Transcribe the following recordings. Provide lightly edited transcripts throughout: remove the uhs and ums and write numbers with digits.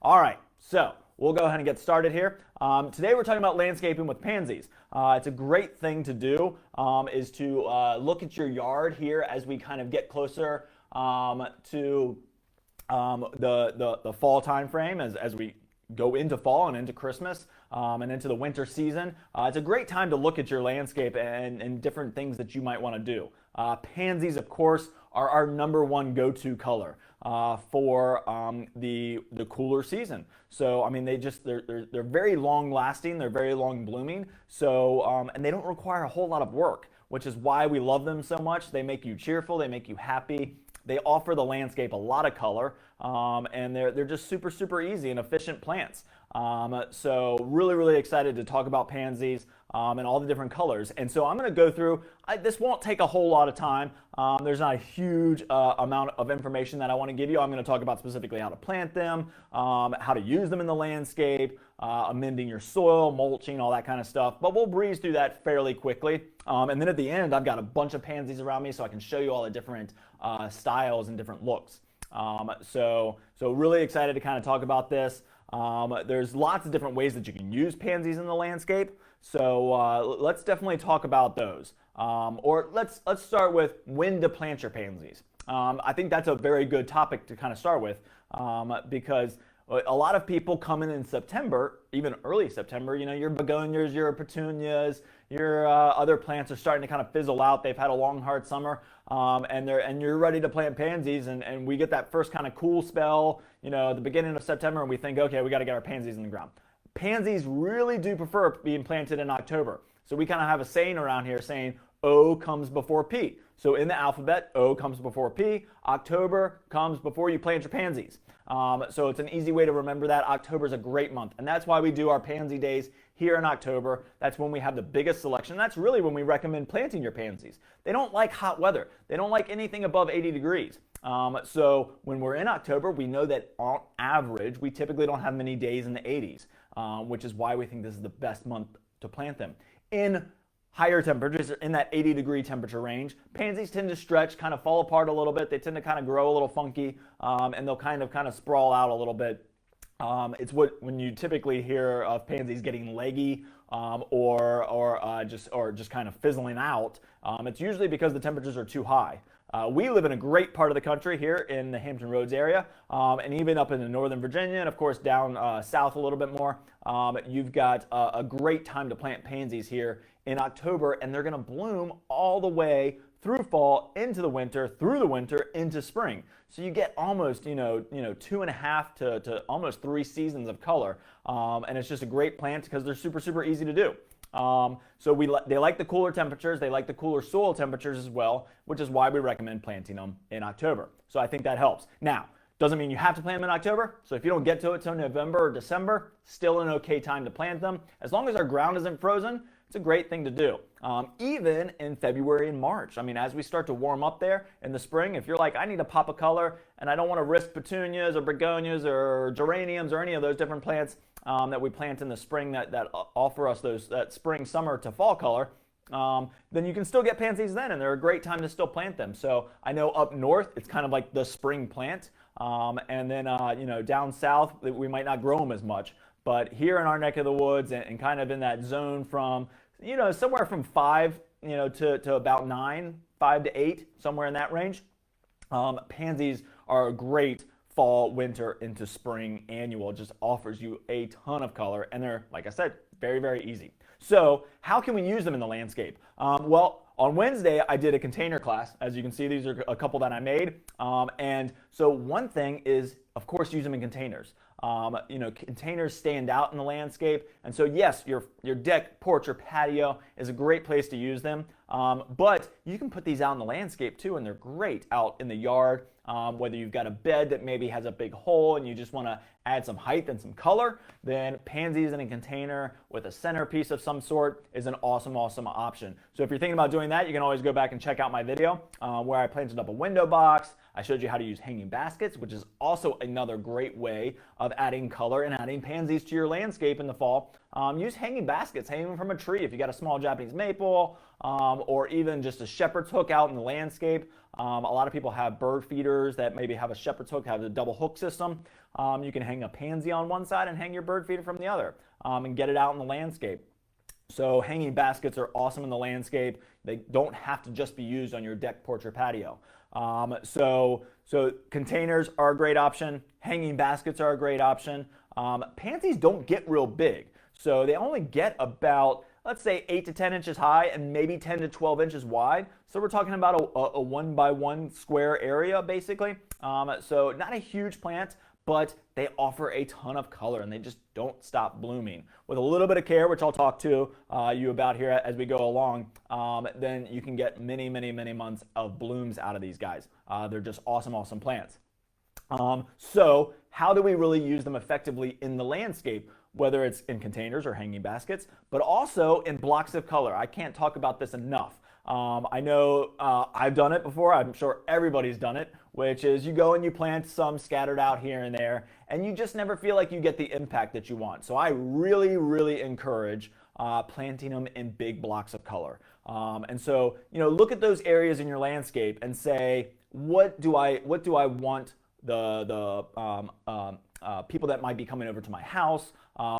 All right, so we'll go ahead and get started here. Today we're talking about landscaping with pansies. It's a great thing to do, is to look at your yard here as we kind of get closer to the fall time frame, as we go into fall and into Christmas and into the winter season. It's a great time to look at your landscape and different things that you might want to do. Pansies, of course, are our #1 go-to color for the cooler season. So I mean, they're very long lasting, they're very long blooming. So and they don't require a whole lot of work, which is why we love them so much. They make you cheerful, they make you happy. They offer the landscape a lot of color, and they're just super easy and efficient plants. So really excited to talk about pansies and all the different colors. And so I'm going to go through, this won't take a whole lot of time. There's not a huge amount of information that I want to give you. I'm going to talk about specifically how to plant them, how to use them in the landscape, amending your soil, mulching, all that kind of stuff. But we'll breeze through that fairly quickly. And then at the end, I've got a bunch of pansies around me so I can show you all the different styles and different looks. So really excited to kind of talk about this. There's lots of different ways that you can use pansies in the landscape. So let's definitely talk about those. Or let's start with when to plant your pansies. I think that's a very good topic to kind of start with because a lot of people come in September, even early September, you know, your begonias, your petunias, your other plants are starting to kind of fizzle out. They've had a long, hard summer, and you're ready to plant pansies, and we get that first kind of cool spell, you know, the beginning of September, and we think, okay, we got to get our pansies in the ground. Pansies really do prefer being planted in October. So we kind of have a saying around here saying O comes before P. So in the alphabet, O comes before P. October comes before you plant your pansies. So it's an easy way to remember that. October is a great month, and that's why we do our pansy days here in October. That's when we have the biggest selection. That's really when we recommend planting your pansies. They don't like hot weather. They don't like anything above 80 degrees. So when we're in October, we know that on average, we typically don't have many days in the 80s, which is why we think this is the best month to plant them. In higher temperatures, in that 80-degree temperature range, pansies tend to stretch, kind of fall apart a little bit. They tend to kind of grow a little funky, and they'll kind of sprawl out a little bit. It's when you typically hear of pansies getting leggy or just kind of fizzling out. It's usually because the temperatures are too high. We live in a great part of the country here in the Hampton Roads area, and even up in Northern Virginia, and of course down south a little bit more. You've got a great time to plant pansies here in October, and they're going to bloom all the way through fall, into the winter, through the winter, into spring. So you get almost, 2.5 to almost 3 seasons of color, and it's just a great plant because they're super easy to do. So they like the cooler temperatures, they like the cooler soil temperatures as well, which is why we recommend planting them in October. So I think that helps. Now, doesn't mean you have to plant them in October, so if you don't get to it till November or December, still an okay time to plant them. As long as our ground isn't frozen, it's a great thing to do. Even in February and March. I mean, as we start to warm up there in the spring, if you're like, I need a pop of color and I don't want to risk petunias or begonias or geraniums or any of those different plants that we plant in the spring that offer us that spring, summer to fall color, then you can still get pansies then, and they're a great time to still plant them. So I know up north, it's kind of like the spring plant, and then down south, we might not grow them as much. But here in our neck of the woods and kind of in that zone from, somewhere from 5, to about 9, 5 to 8, somewhere in that range, pansies are a great fall, winter, into spring annual. It just offers you a ton of color, and they're, like I said, very easy. So how can we use them in the landscape? Well, on Wednesday, I did a container class. As you can see, these are a couple that I made. And so one thing is, of course, use them in containers. Containers stand out in the landscape. And so, yes, your deck, porch, or patio is a great place to use them. But you can put these out in the landscape too, and they're great out in the yard. Whether you've got a bed that maybe has a big hole and you just want to add some height and some color, then pansies in a container with a centerpiece of some sort is an awesome option. So if you're thinking about doing that, you can always go back and check out my video where I planted up a window box. I showed you how to use hanging baskets, which is also another great way of adding color and adding pansies to your landscape in the fall. Use hanging baskets, hang them from a tree if you got a small Japanese maple, or even just a shepherd's hook out in the landscape. A lot of people have bird feeders that maybe have a shepherd's hook, have a double hook system. You can hang a pansy on one side and hang your bird feeder from the other, and get it out in the landscape. So hanging baskets are awesome in the landscape. They don't have to just be used on your deck, porch, or patio. So containers are a great option. Hanging baskets are a great option. Pansies don't get real big. So they only get about, let's say, 8 to 10 inches high and maybe 10 to 12 inches wide. So we're talking about a 1 by 1 square area, basically. So not a huge plant, but they offer a ton of color and they just don't stop blooming. With a little bit of care, which I'll talk to you about here as we go along, then you can get many, many, many months of blooms out of these guys. They're just awesome, awesome plants. So how do we really use them effectively in the landscape, whether it's in containers or hanging baskets, but also in blocks of color? I can't talk about this enough. I know I've done it before. I'm sure everybody's done it, which is you go and you plant some scattered out here and there, and you just never feel like you get the impact that you want. So I really, really encourage planting them in big blocks of color. And so, look at those areas in your landscape and say, what do I want the people that might be coming over to my house,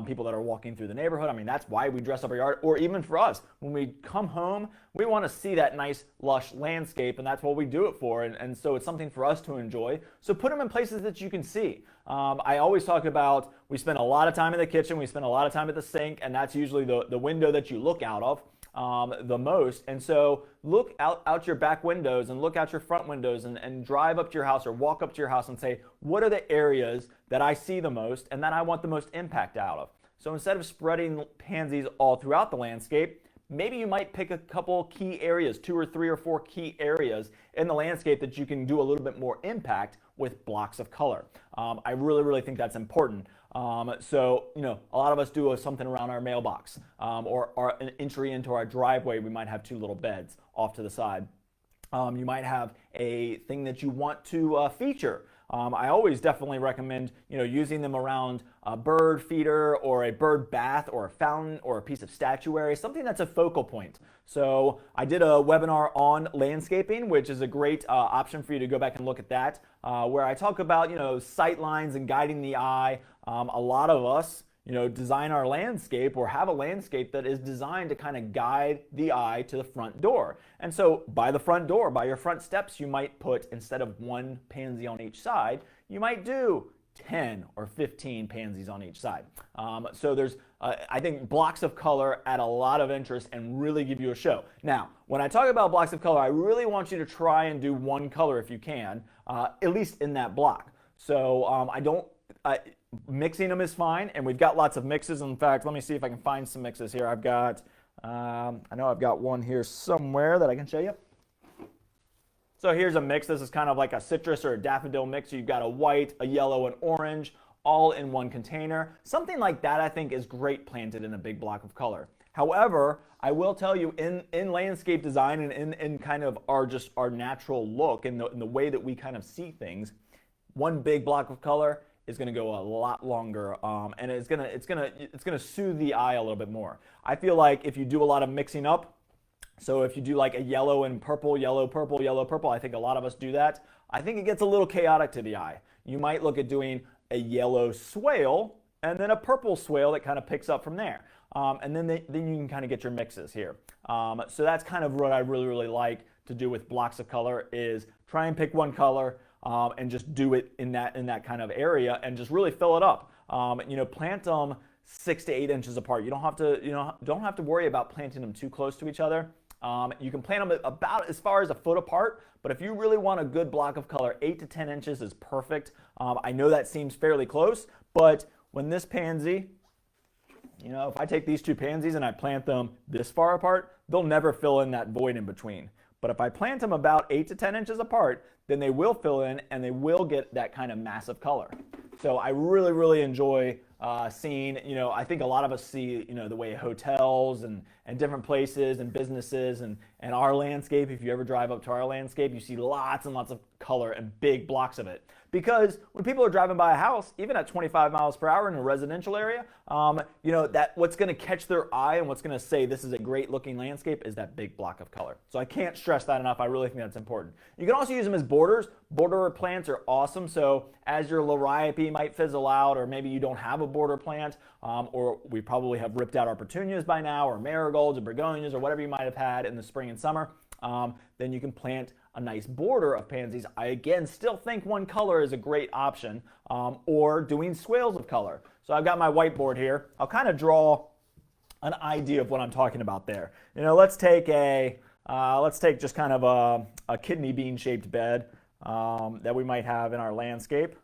people that are walking through the neighborhood. I mean, that's why we dress up our yard. Or even for us, when we come home, we want to see that nice, lush landscape, and that's what we do it for. And so it's something for us to enjoy. So put them in places that you can see. I always talk about, we spend a lot of time in the kitchen, we spend a lot of time at the sink, and that's usually the window that you look out of the most. And so look out your back windows and look out your front windows and drive up to your house or walk up to your house and say, what are the areas that I see the most and that I want the most impact out of? So instead of spreading pansies all throughout the landscape, maybe you might pick a couple key areas, 2 or 3 or 4 key areas in the landscape that you can do a little bit more impact with blocks of color. I really, really think that's important. So, a lot of us do something around our mailbox, or an entry into our driveway. We might have 2 little beds off to the side. You might have a thing that you want to feature. I always definitely recommend, using them around a bird feeder or a bird bath or a fountain or a piece of statuary, something that's a focal point. So I did a webinar on landscaping, which is a great option for you to go back and look at that, where I talk about, sight lines and guiding the eye. A lot of us, design our landscape or have a landscape that is designed to kind of guide the eye to the front door. And so by the front door, by your front steps, you might put, instead of 1 pansy on each side, you might do 10 or 15 pansies on each side. So there's, I think, blocks of color add a lot of interest and really give you a show. Now, when I talk about blocks of color, I really want you to try and do 1 color if you can, at least in that block. So mixing them is fine, and we've got lots of mixes. In fact, let me see if I can find some mixes here. I've got, I know I've got one here somewhere that I can show you. So here's a mix. This is kind of like a citrus or a daffodil mix. You've got a white, a yellow, and orange, all in 1 container. Something like that, I think, is great planted in a big block of color. However, I will tell you, in landscape design and in kind of our natural look and the way that we kind of see things, 1 big block of color is going to go a lot longer, and it's going to soothe the eye a little bit more. I feel like if you do a lot of mixing up, so if you do like a yellow and purple, yellow, purple, yellow, purple, I think a lot of us do that. I think it gets a little chaotic to the eye. You might look at doing a yellow swale and then a purple swale that kind of picks up from there. And then you can kind of get your mixes here. So that's kind of what I really, really like to do with blocks of color, is try and pick 1 color, and just do it in that kind of area and just really fill it up. Plant them 6 to 8 inches apart. You don't have to worry about planting them too close to each other. You can plant them about as far as a foot apart, but if you really want a good block of color, 8 to 10 inches is perfect. I know that seems fairly close, but when this pansy, if I take these 2 pansies and I plant them this far apart, they'll never fill in that void in between. But if I plant them about 8 to 10 inches apart, then they will fill in and they will get that kind of massive color. So I really, really enjoy seen, I think a lot of us see, the way hotels and different places and businesses and our landscape. If you ever drive up to our landscape, you see lots and lots of color and big blocks of it. Because when people are driving by a house, even at 25 miles per hour in a residential area, that what's going to catch their eye and what's going to say this is a great looking landscape is that big block of color. So I can't stress that enough. I really think that's important. You can also use them as borders. Border plants are awesome. So as your liriope might fizzle out, or maybe you don't have a border plant, or we probably have ripped out our petunias by now, or marigolds or begonias or whatever you might have had in the spring and summer, then you can plant a nice border of pansies. I again still think one color is a great option, or doing swales of color. So I've got my whiteboard here. I'll kind of draw an idea of what I'm talking about there. Let's take just kind of a kidney bean shaped bed that we might have in our landscape.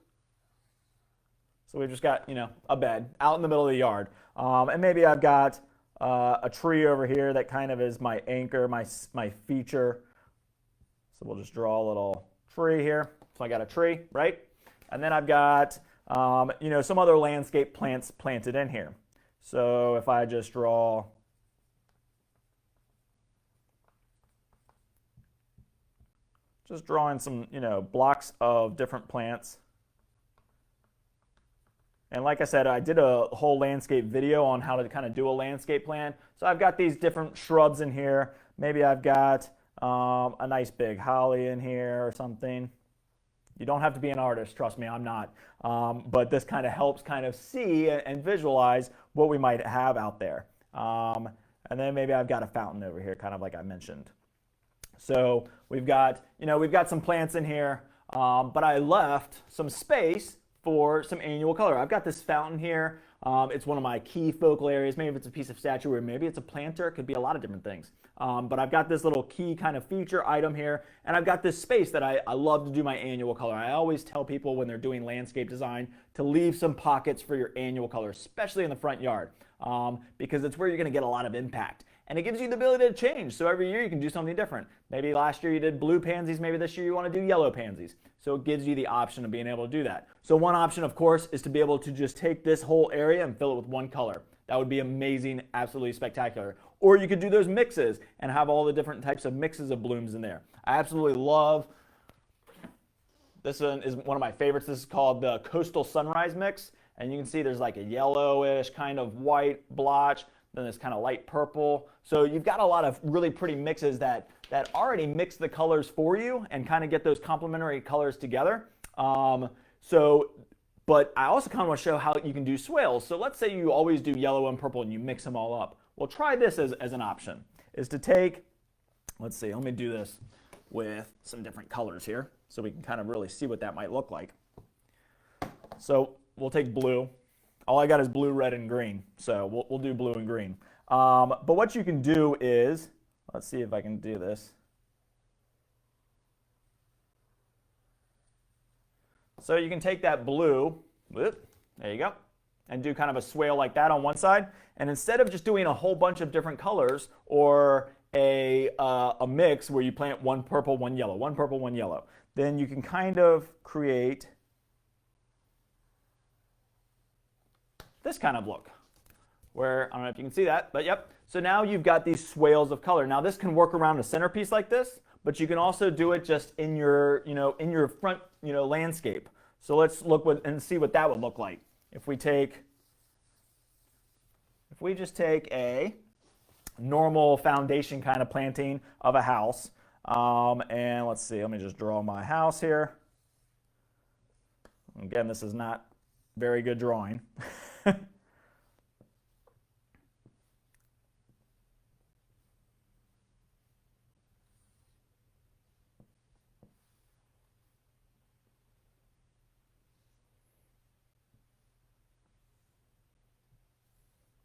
So we've just got a bed out in the middle of the yard, and maybe I've got a tree over here that kind of is my anchor, my feature. So we'll just draw a little tree here. So I got a tree, right? And then I've got, some other landscape plants planted in here. So if I just draw drawing some, blocks of different plants. And like I said, I did a whole landscape video on how to kind of do a landscape plan. So I've got these different shrubs in here. Maybe I've got a nice big holly in here or something. You don't have to be an artist, trust me, I'm not. But this kind of helps kind of see and visualize what we might have out there. And then maybe I've got a fountain over here, kind of like I mentioned. So we've got some plants in here, but I left some space for some annual color. I've got this fountain here. It's one of my key focal areas. Maybe it's a piece of statuary, maybe it's a planter. It could be a lot of different things. But I've got this little key kind of feature item here, and I've got this space that I love to do my annual color. I always tell people when they're doing landscape design to leave some pockets for your annual color, especially in the front yard, because it's where you're going to get a lot of impact. And it gives you the ability to change. So every year you can do something different. Maybe last year you did blue pansies, maybe this year you want to do yellow pansies. So it gives you the option of being able to do that. So one option, of course, is to be able to just take this whole area and fill it with one color. That would be amazing, absolutely spectacular. Or you could do those mixes and have all the different types of mixes of blooms in there. I absolutely love, this one is one of my favorites. This is called the Coastal Sunrise Mix. And you can see there's like a yellowish kind of white blotch, then this kind of light purple. So you've got a lot of really pretty mixes that already mix the colors for you and kind of get those complementary colors together. But I also kind of want to show how you can do swales. So let's say you always do yellow and purple and you mix them all up. Well, try this as an option, is to take, let's see, let me do this with some different colors here so we can kind of really see what that might look like. So we'll take blue. All I got is blue, red, and green. So we'll do blue and green. But what you can do is, let's see if I can do this. So you can take that blue, there you go, and do kind of a swale like that on one side. And instead of just doing a whole bunch of different colors or a mix where you plant one purple, one yellow, one purple, one yellow, then you can kind of create this kind of look, where, I don't know if you can see that, but yep. So now you've got these swales of color. Now this can work around a centerpiece like this, but you can also do it just in your, in your front, landscape. So let's look and see what that would look like. If we just take a normal foundation kind of planting of a house, and let's see, let me just draw my house here. Again, this is not very good drawing.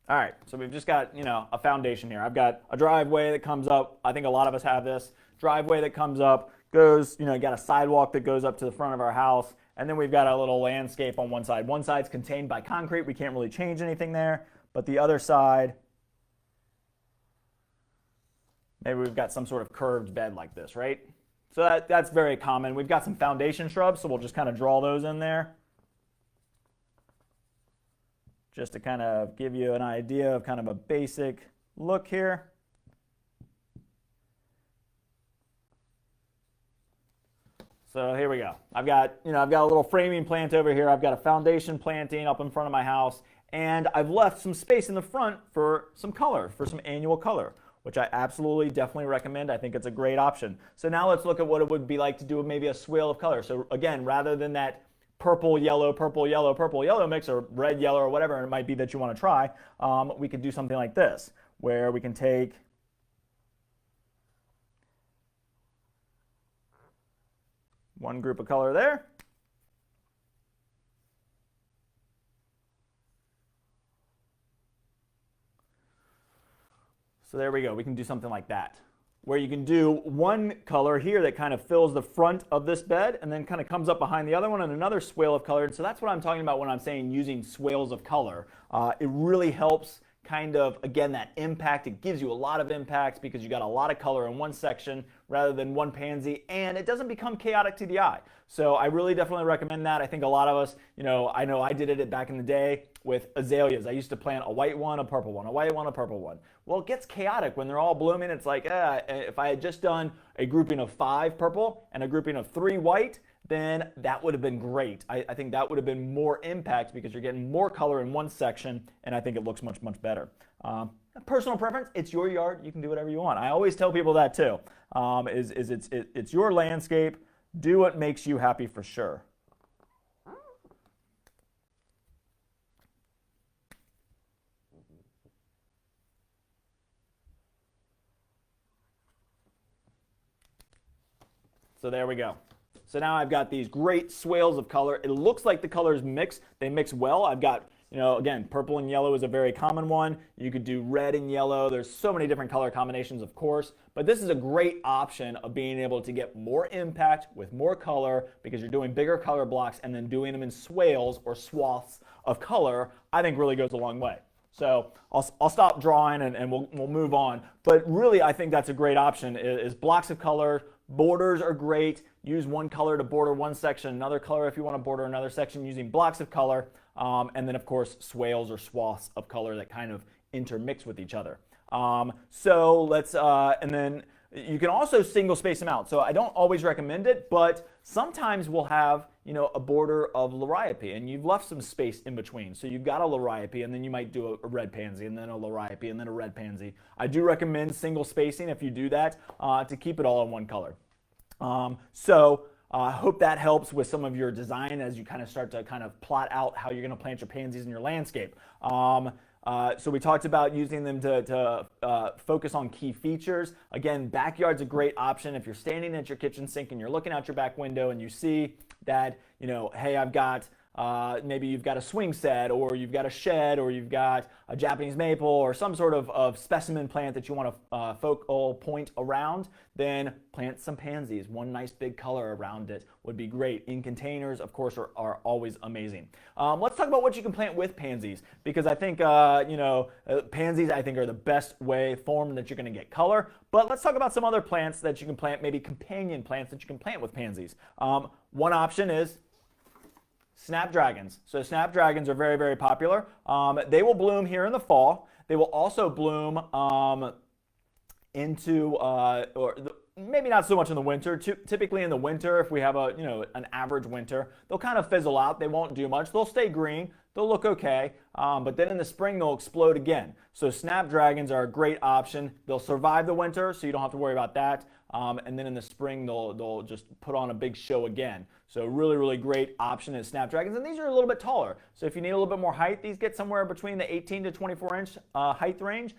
All right, so we've just got, a foundation here. I've got a driveway that comes up. I think a lot of us have this. Driveway that comes up, goes, got a sidewalk that goes up to the front of our house, and then we've got a little landscape on one side. One side's contained by concrete. We can't really change anything there, but the other side, maybe we've got some sort of curved bed like this, right? So that's very common. We've got some foundation shrubs, so we'll just kind of draw those in there. just to kind of give you an idea of kind of a basic look here. So here we go. I've got a little framing plant over here. I've got a foundation planting up in front of my house, and I've left some space in the front for some color, for some annual color, which I absolutely definitely recommend. I think it's a great option. So now let's look at what it would be like to do maybe a swale of color. So again, rather than that purple, yellow, purple, yellow, purple, yellow mix, or red, yellow, or whatever it might be that you want to try, we could do something like this, where we can take one group of color there. So there we go. We can do something like that, where you can do one color here that kind of fills the front of this bed and then kind of comes up behind the other one, and another swale of color. And so that's what I'm talking about when I'm saying using swales of color. It really helps kind of, again, that impact. It gives you a lot of impact because you got a lot of color in one section rather than one pansy, and it doesn't become chaotic to the eye. So I really definitely recommend that. I think a lot of us, I know I did it back in the day with azaleas. I used to plant a white one, a purple one, a white one, a purple one. Well, it gets chaotic when they're all blooming. It's like, if I had just done a grouping of 5 purple and a grouping of 3 white, then that would have been great. I think that would have been more impact because you're getting more color in one section, and I think it looks much, much better. Personal preference, it's your yard. You can do whatever you want. I always tell people that too. It's your landscape. Do what makes you happy for sure. So there we go. So now I've got these great swales of color. It looks like the colors mix. They mix well. I've got, again, purple and yellow is a very common one. You could do red and yellow. There's so many different color combinations, of course. But this is a great option of being able to get more impact with more color because you're doing bigger color blocks, and then doing them in swales or swaths of color, I think really goes a long way. So I'll stop drawing and we'll move on. But really, I think that's a great option is blocks of color. Borders are great. Use one color to border one section, another color if you want to border another section using blocks of color. And then, of course, swales or swaths of color that kind of intermix with each other. So let's, and then you can also single space them out. So I don't always recommend it, but sometimes we'll have, a border of liriope, and you've left some space in between. So you've got a liriope, and then you might do a red pansy, and then a liriope, and then a red pansy. I do recommend single spacing if you do that to keep it all in one color. I hope that helps with some of your design as you kind of start to kind of plot out how you're going to plant your pansies in your landscape. So we talked about using them to focus on key features. Again, backyard's a great option. If you're standing at your kitchen sink and you're looking out your back window and you see that, hey, I've got maybe you've got a swing set, or you've got a shed, or you've got a Japanese maple, or some sort of specimen plant that you want to focal point around, then plant some pansies. One nice big color around it would be great. In containers, of course, are always amazing. Let's talk about what you can plant with pansies, because I think, pansies, I think, are the best form that you're going to get color. But let's talk about some other plants that you can plant, maybe companion plants that you can plant with pansies. One option is snapdragons. So snapdragons are very, very popular. They will bloom here in the fall. They will also bloom maybe not so much in the winter. Typically in the winter, if we have an average winter, they'll kind of fizzle out. They won't do much. They'll stay green. They'll look okay. But then in the spring, they'll explode again. So snapdragons are a great option. They'll survive the winter, so you don't have to worry about that. And then in the spring, they'll just put on a big show again. So really, really great option is snapdragons. And these are a little bit taller. So if you need a little bit more height, these get somewhere between the 18 to 24 inch height range.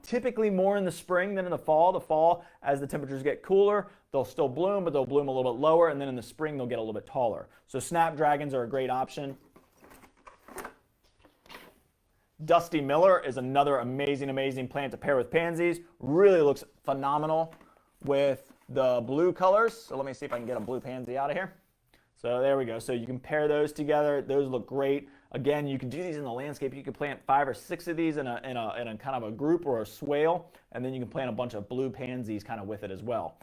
Typically more in the spring than in the fall. The fall, as the temperatures get cooler, they'll still bloom, but they'll bloom a little bit lower. And then in the spring, they'll get a little bit taller. So snapdragons are a great option. Dusty Miller is another amazing, amazing plant to pair with pansies. Really looks phenomenal with the blue colors. So let me see if I can get a blue pansy out of here. So there we go. So you can pair those together. Those look great. Again, you can do these in the landscape. You can plant 5 or 6 of these in a kind of a group or a swale, and then you can plant a bunch of blue pansies kind of with it as well.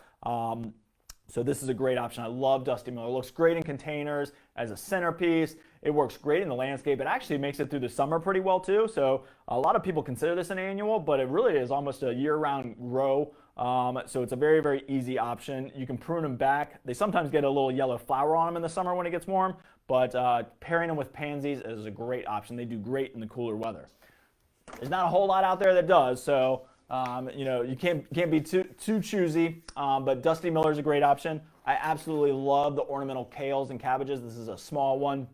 So this is a great option. I love Dusty Miller. It looks great in containers as a centerpiece. It works great in the landscape. It actually makes it through the summer pretty well too. So a lot of people consider this an annual, but it really is almost a year-round grow. So it's a very, very easy option. You can prune them back. They sometimes get a little yellow flower on them in the summer when it gets warm, but pairing them with pansies is a great option. They do great in the cooler weather. There's not a whole lot out there that does, so you can't be too choosy, but Dusty Miller is a great option. I absolutely love the ornamental kales and cabbages. This is a small one.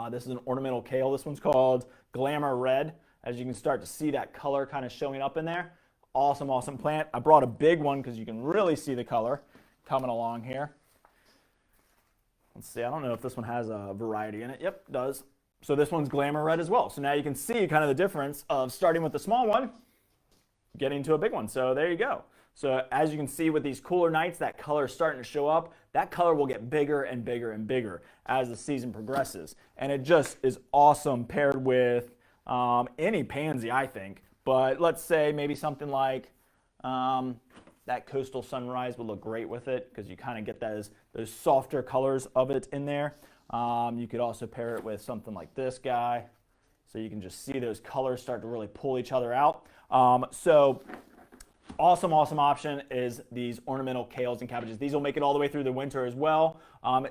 This is an ornamental kale. This one's called Glamour Red. As you can start to see that color kind of showing up in there. Awesome, awesome plant. I brought a big one because you can really see the color coming along here. Let's see, I don't know if this one has a variety in it. Yep, it does. So this one's Glamour Red as well. So now you can see kind of the difference of starting with the small one, getting to a big one. So there you go. So as you can see with these cooler nights, that color is starting to show up. That color will get bigger and bigger and bigger as the season progresses. And it just is awesome paired with any pansy, I think. But let's say maybe something like that Coastal Sunrise would look great with it because you kind of get those softer colors of it in there. You could also pair it with something like this guy. So you can just see those colors start to really pull each other out. So awesome, awesome option is these ornamental kales and cabbages. These will make it all the way through the winter as well.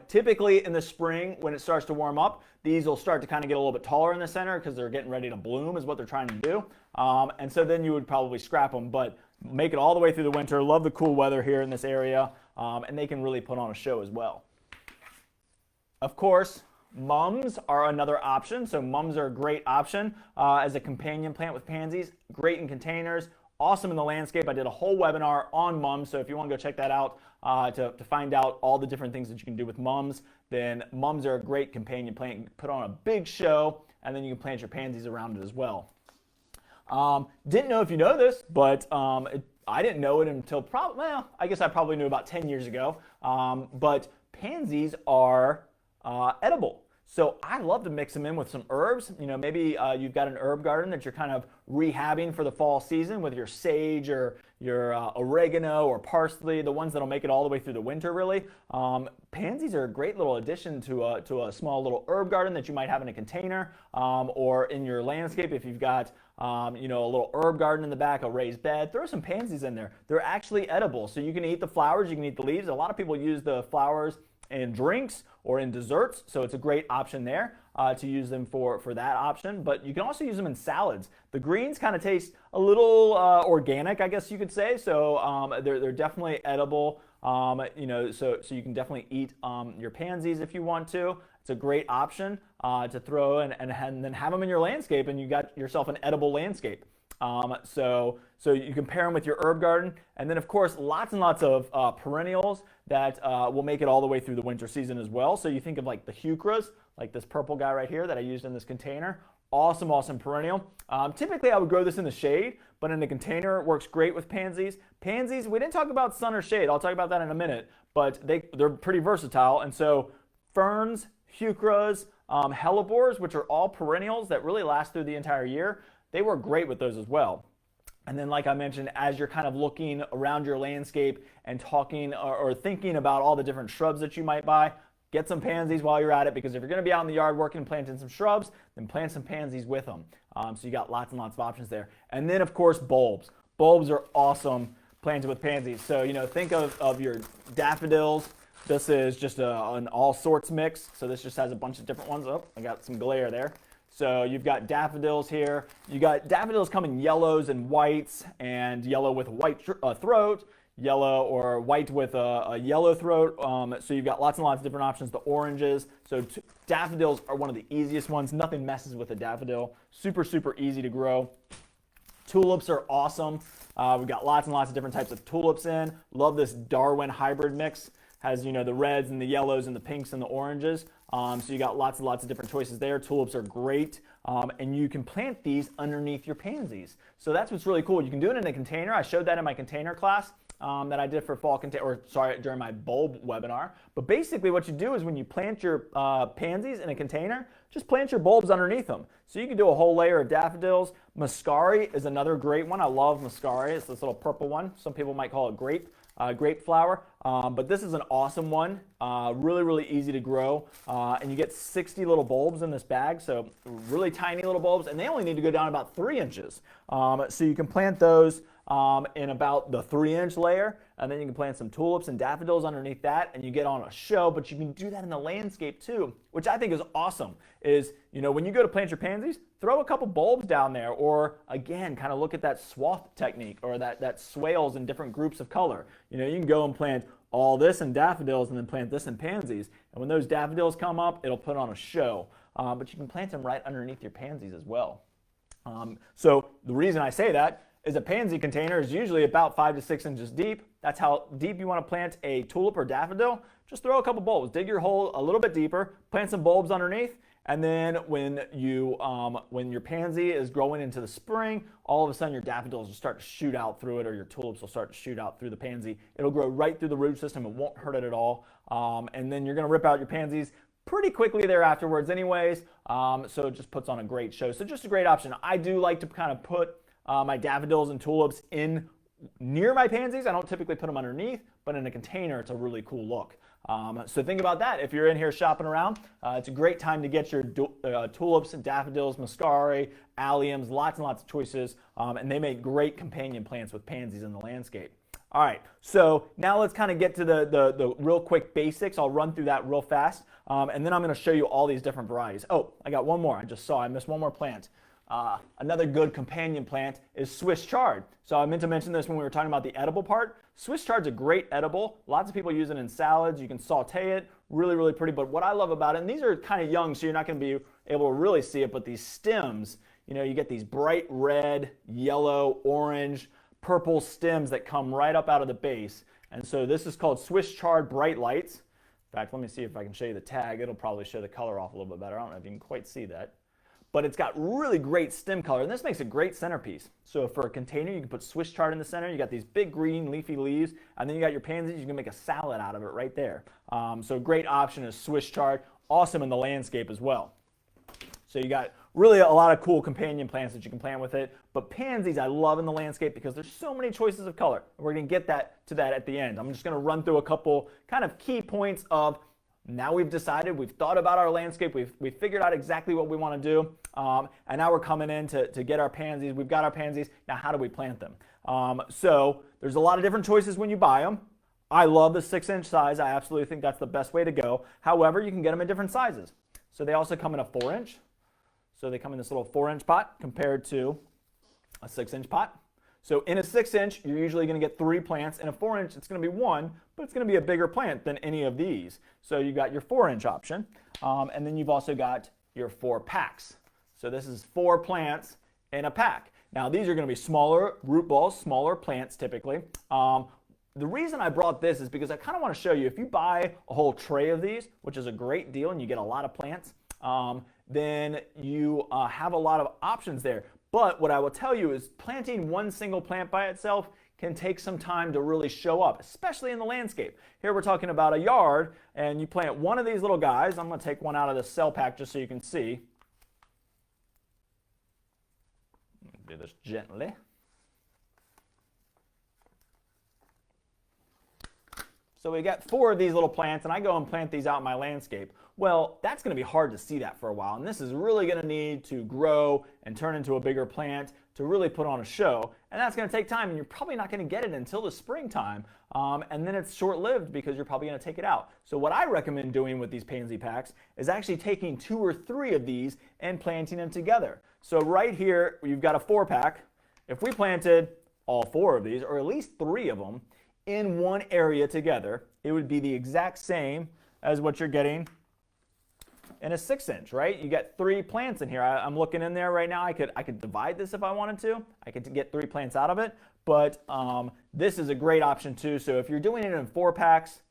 Typically in the spring when it starts to warm up, these will start to kind of get a little bit taller in the center because they're getting ready to bloom is what they're trying to do. And so then you would probably scrap them, but make it all the way through the winter. Love the cool weather here in this area, and they can really put on a show as well. Of course, mums are another option. So mums are a great option as a companion plant with pansies. Great in containers, awesome in the landscape. I did a whole webinar on mums, so if you want to go check that out to find out all the different things that you can do with mums, then mums are a great companion plant. You can put on a big show, and then you can plant your pansies around it as well. Didn't know if you know this, but I didn't know it until probably, well, I guess I probably knew about 10 years ago, but pansies are edible. So I love to mix them in with some herbs. You know, maybe you've got an herb garden that you're kind of rehabbing for the fall season with your sage or your oregano or parsley, the ones that'll make it all the way through the winter really. Pansies are a great little addition to a small little herb garden that you might have in a container or in your landscape if you've got a little herb garden in the back, a raised bed. Throw some pansies in there. They're actually edible. So you can eat the flowers, you can eat the leaves. A lot of people use the flowers in drinks or in desserts, so it's a great option there to use them for that option. But you can also use them in salads. The greens kind of taste a little organic, I guess you could say. So they're definitely edible. So you can definitely eat your pansies if you want to. It's a great option to throw and then have them in your landscape, and you got yourself an edible landscape. So you can pair them with your herb garden, and then of course lots and lots of perennials that will make it all the way through the winter season as well. So you think of like the heucheras, like this purple guy right here that I used in this container. Awesome, awesome perennial. Typically I would grow this in the shade, but in the container it works great with pansies. Pansies, we didn't talk about sun or shade. I'll talk about that in a minute, but they're pretty versatile. And so ferns, heucheras, hellebores, which are all perennials that really last through the entire year, they work great with those as well. And then like I mentioned, as you're kind of looking around your landscape and talking or thinking about all the different shrubs that you might buy, get some pansies while you're at it, because if you're going to be out in the yard working and planting some shrubs, then plant some pansies with them. So you got lots and lots of options there. And then of course bulbs. Bulbs are awesome planted with pansies. So think of your daffodils. This is just an all sorts mix. So this just has a bunch of different ones. Oh, I got some glare there. So you've got daffodils here. You got daffodils come in yellows and whites, and yellow with a white throat, yellow or white with a yellow throat. So you've got lots and lots of different options. The oranges. So daffodils are one of the easiest ones. Nothing messes with a daffodil. Super, super easy to grow. Tulips are awesome. We've got lots and lots of different types of tulips in. Love this Darwin hybrid mix. Has the reds and the yellows and the pinks and the oranges. So you got lots and lots of different choices there. Tulips are great, and you can plant these underneath your pansies. So that's what's really cool. You can do it in a container. I showed that in my container class that I did for during my bulb webinar. But basically what you do is when you plant your pansies in a container, just plant your bulbs underneath them. So you can do a whole layer of daffodils. Muscari is another great one. I love muscari. It's this little purple one. Some people might call it grape. grape flower, but this is an awesome one. Really easy to grow, and you get 60 little bulbs in this bag, so really tiny little bulbs, and they only need to go down about 3 inches. So you can plant those in about the 3-inch layer, and then you can plant some tulips and daffodils underneath that, and you get on a show. But you can do that in the landscape too, which I think is awesome. Is, you know, when you go to plant your pansies, throw a couple bulbs down there, or again, kind of look at that swath technique, or that swales in different groups of color. You know, you can go and plant all this in daffodils and then plant this in pansies, and when those daffodils come up, it'll put on a show. But you can plant them right underneath your pansies as well. So the reason I say that is a pansy container is usually about 5 to 6 inches deep. That's how deep you want to plant a tulip or daffodil. Just throw a couple bulbs, dig your hole a little bit deeper, plant some bulbs underneath, and then when your pansy is growing into the spring, all of a sudden your daffodils will start to shoot out through it, or your tulips will start to shoot out through the pansy. It'll grow right through the root system. It won't hurt it at all. And then you're going to rip out your pansies pretty quickly there afterwards anyways. So it just puts on a great show. So just a great option. I do like to kind of put my daffodils and tulips in near my pansies. I don't typically put them underneath, but in a container, it's a really cool look. So think about that. If you're in here shopping around, it's a great time to get your tulips and daffodils, muscari, alliums, lots and lots of choices, and they make great companion plants with pansies in the landscape. All right, so now let's kind of get to the real quick basics. I'll run through that real fast, and then I'm going to show you all these different varieties. Oh, I got one more. I missed one more plant. Another good companion plant is Swiss chard. So I meant to mention this when we were talking about the edible part. Swiss chard's a great edible. Lots of people use it in salads. You can saute it. Really pretty. But what I love about it, and these are kind of young, so you're not going to be able to really see it, but these stems, you know, you get these bright red, yellow, orange, purple stems that come right up out of the base. And so this is called Swiss chard bright lights. In fact, let me see if I can show you the tag. It'll probably show the color off a little bit better. I don't know if you can quite see that. But it's got really great stem color, and this makes a great centerpiece. So for a container, you can put Swiss chard in the center. You got these big green leafy leaves, and then you got your pansies. You can make a salad out of it right there. So a great option is Swiss chard. Awesome in the landscape as well. So you got really a lot of cool companion plants that you can plant with it. But pansies I love in the landscape because there's so many choices of color. We're going to get to that at the end. I'm just going to run through a couple kind of key points of now we've decided, we've thought about our landscape, we've figured out exactly what we want to do, and now we're coming in to get our pansies. We've got our pansies. Now how do we plant them? So there's a lot of different choices when you buy them. I love the 6-inch size. I absolutely think that's the best way to go. However, you can get them in different sizes. So they also come in a 4-inch. So they come in this little 4-inch pot compared to a 6-inch pot. So in a 6-inch, you're usually going to get 3 plants. In a 4-inch, it's going to be 1, but it's going to be a bigger plant than any of these. So you got your 4-inch option, and then you've also got your 4 packs. So this is 4 plants in a pack. Now these are going to be smaller root balls, smaller plants typically. The reason I brought this is because I kind of want to show you, if you buy a whole tray of these, which is a great deal, and you get a lot of plants, then you have a lot of options there. But what I will tell you is planting one single plant by itself can take some time to really show up, especially in the landscape. Here we're talking about a yard, and you plant one of these little guys. I'm going to take one out of the cell pack just so you can see. Do this gently. So we got 4 of these little plants, and I go and plant these out in my landscape. Well, that's going to be hard to see that for a while, and this is really going to need to grow and turn into a bigger plant to really put on a show, and that's going to take time, and you're probably not going to get it until the springtime, and then it's short-lived because you're probably going to take it out. So what I recommend doing with these pansy packs is actually taking 2 or 3 of these and planting them together. So right here, you've got a 4-pack. If we planted all 4 of these, or at least 3 of them, in one area together, it would be the exact same as what you're getting in a 6-inch, right? You get 3 plants in here. I'm looking in there right now. I could divide this if I wanted to. I could get 3 plants out of it, but this is a great option too. So if you're doing it in 4 packs,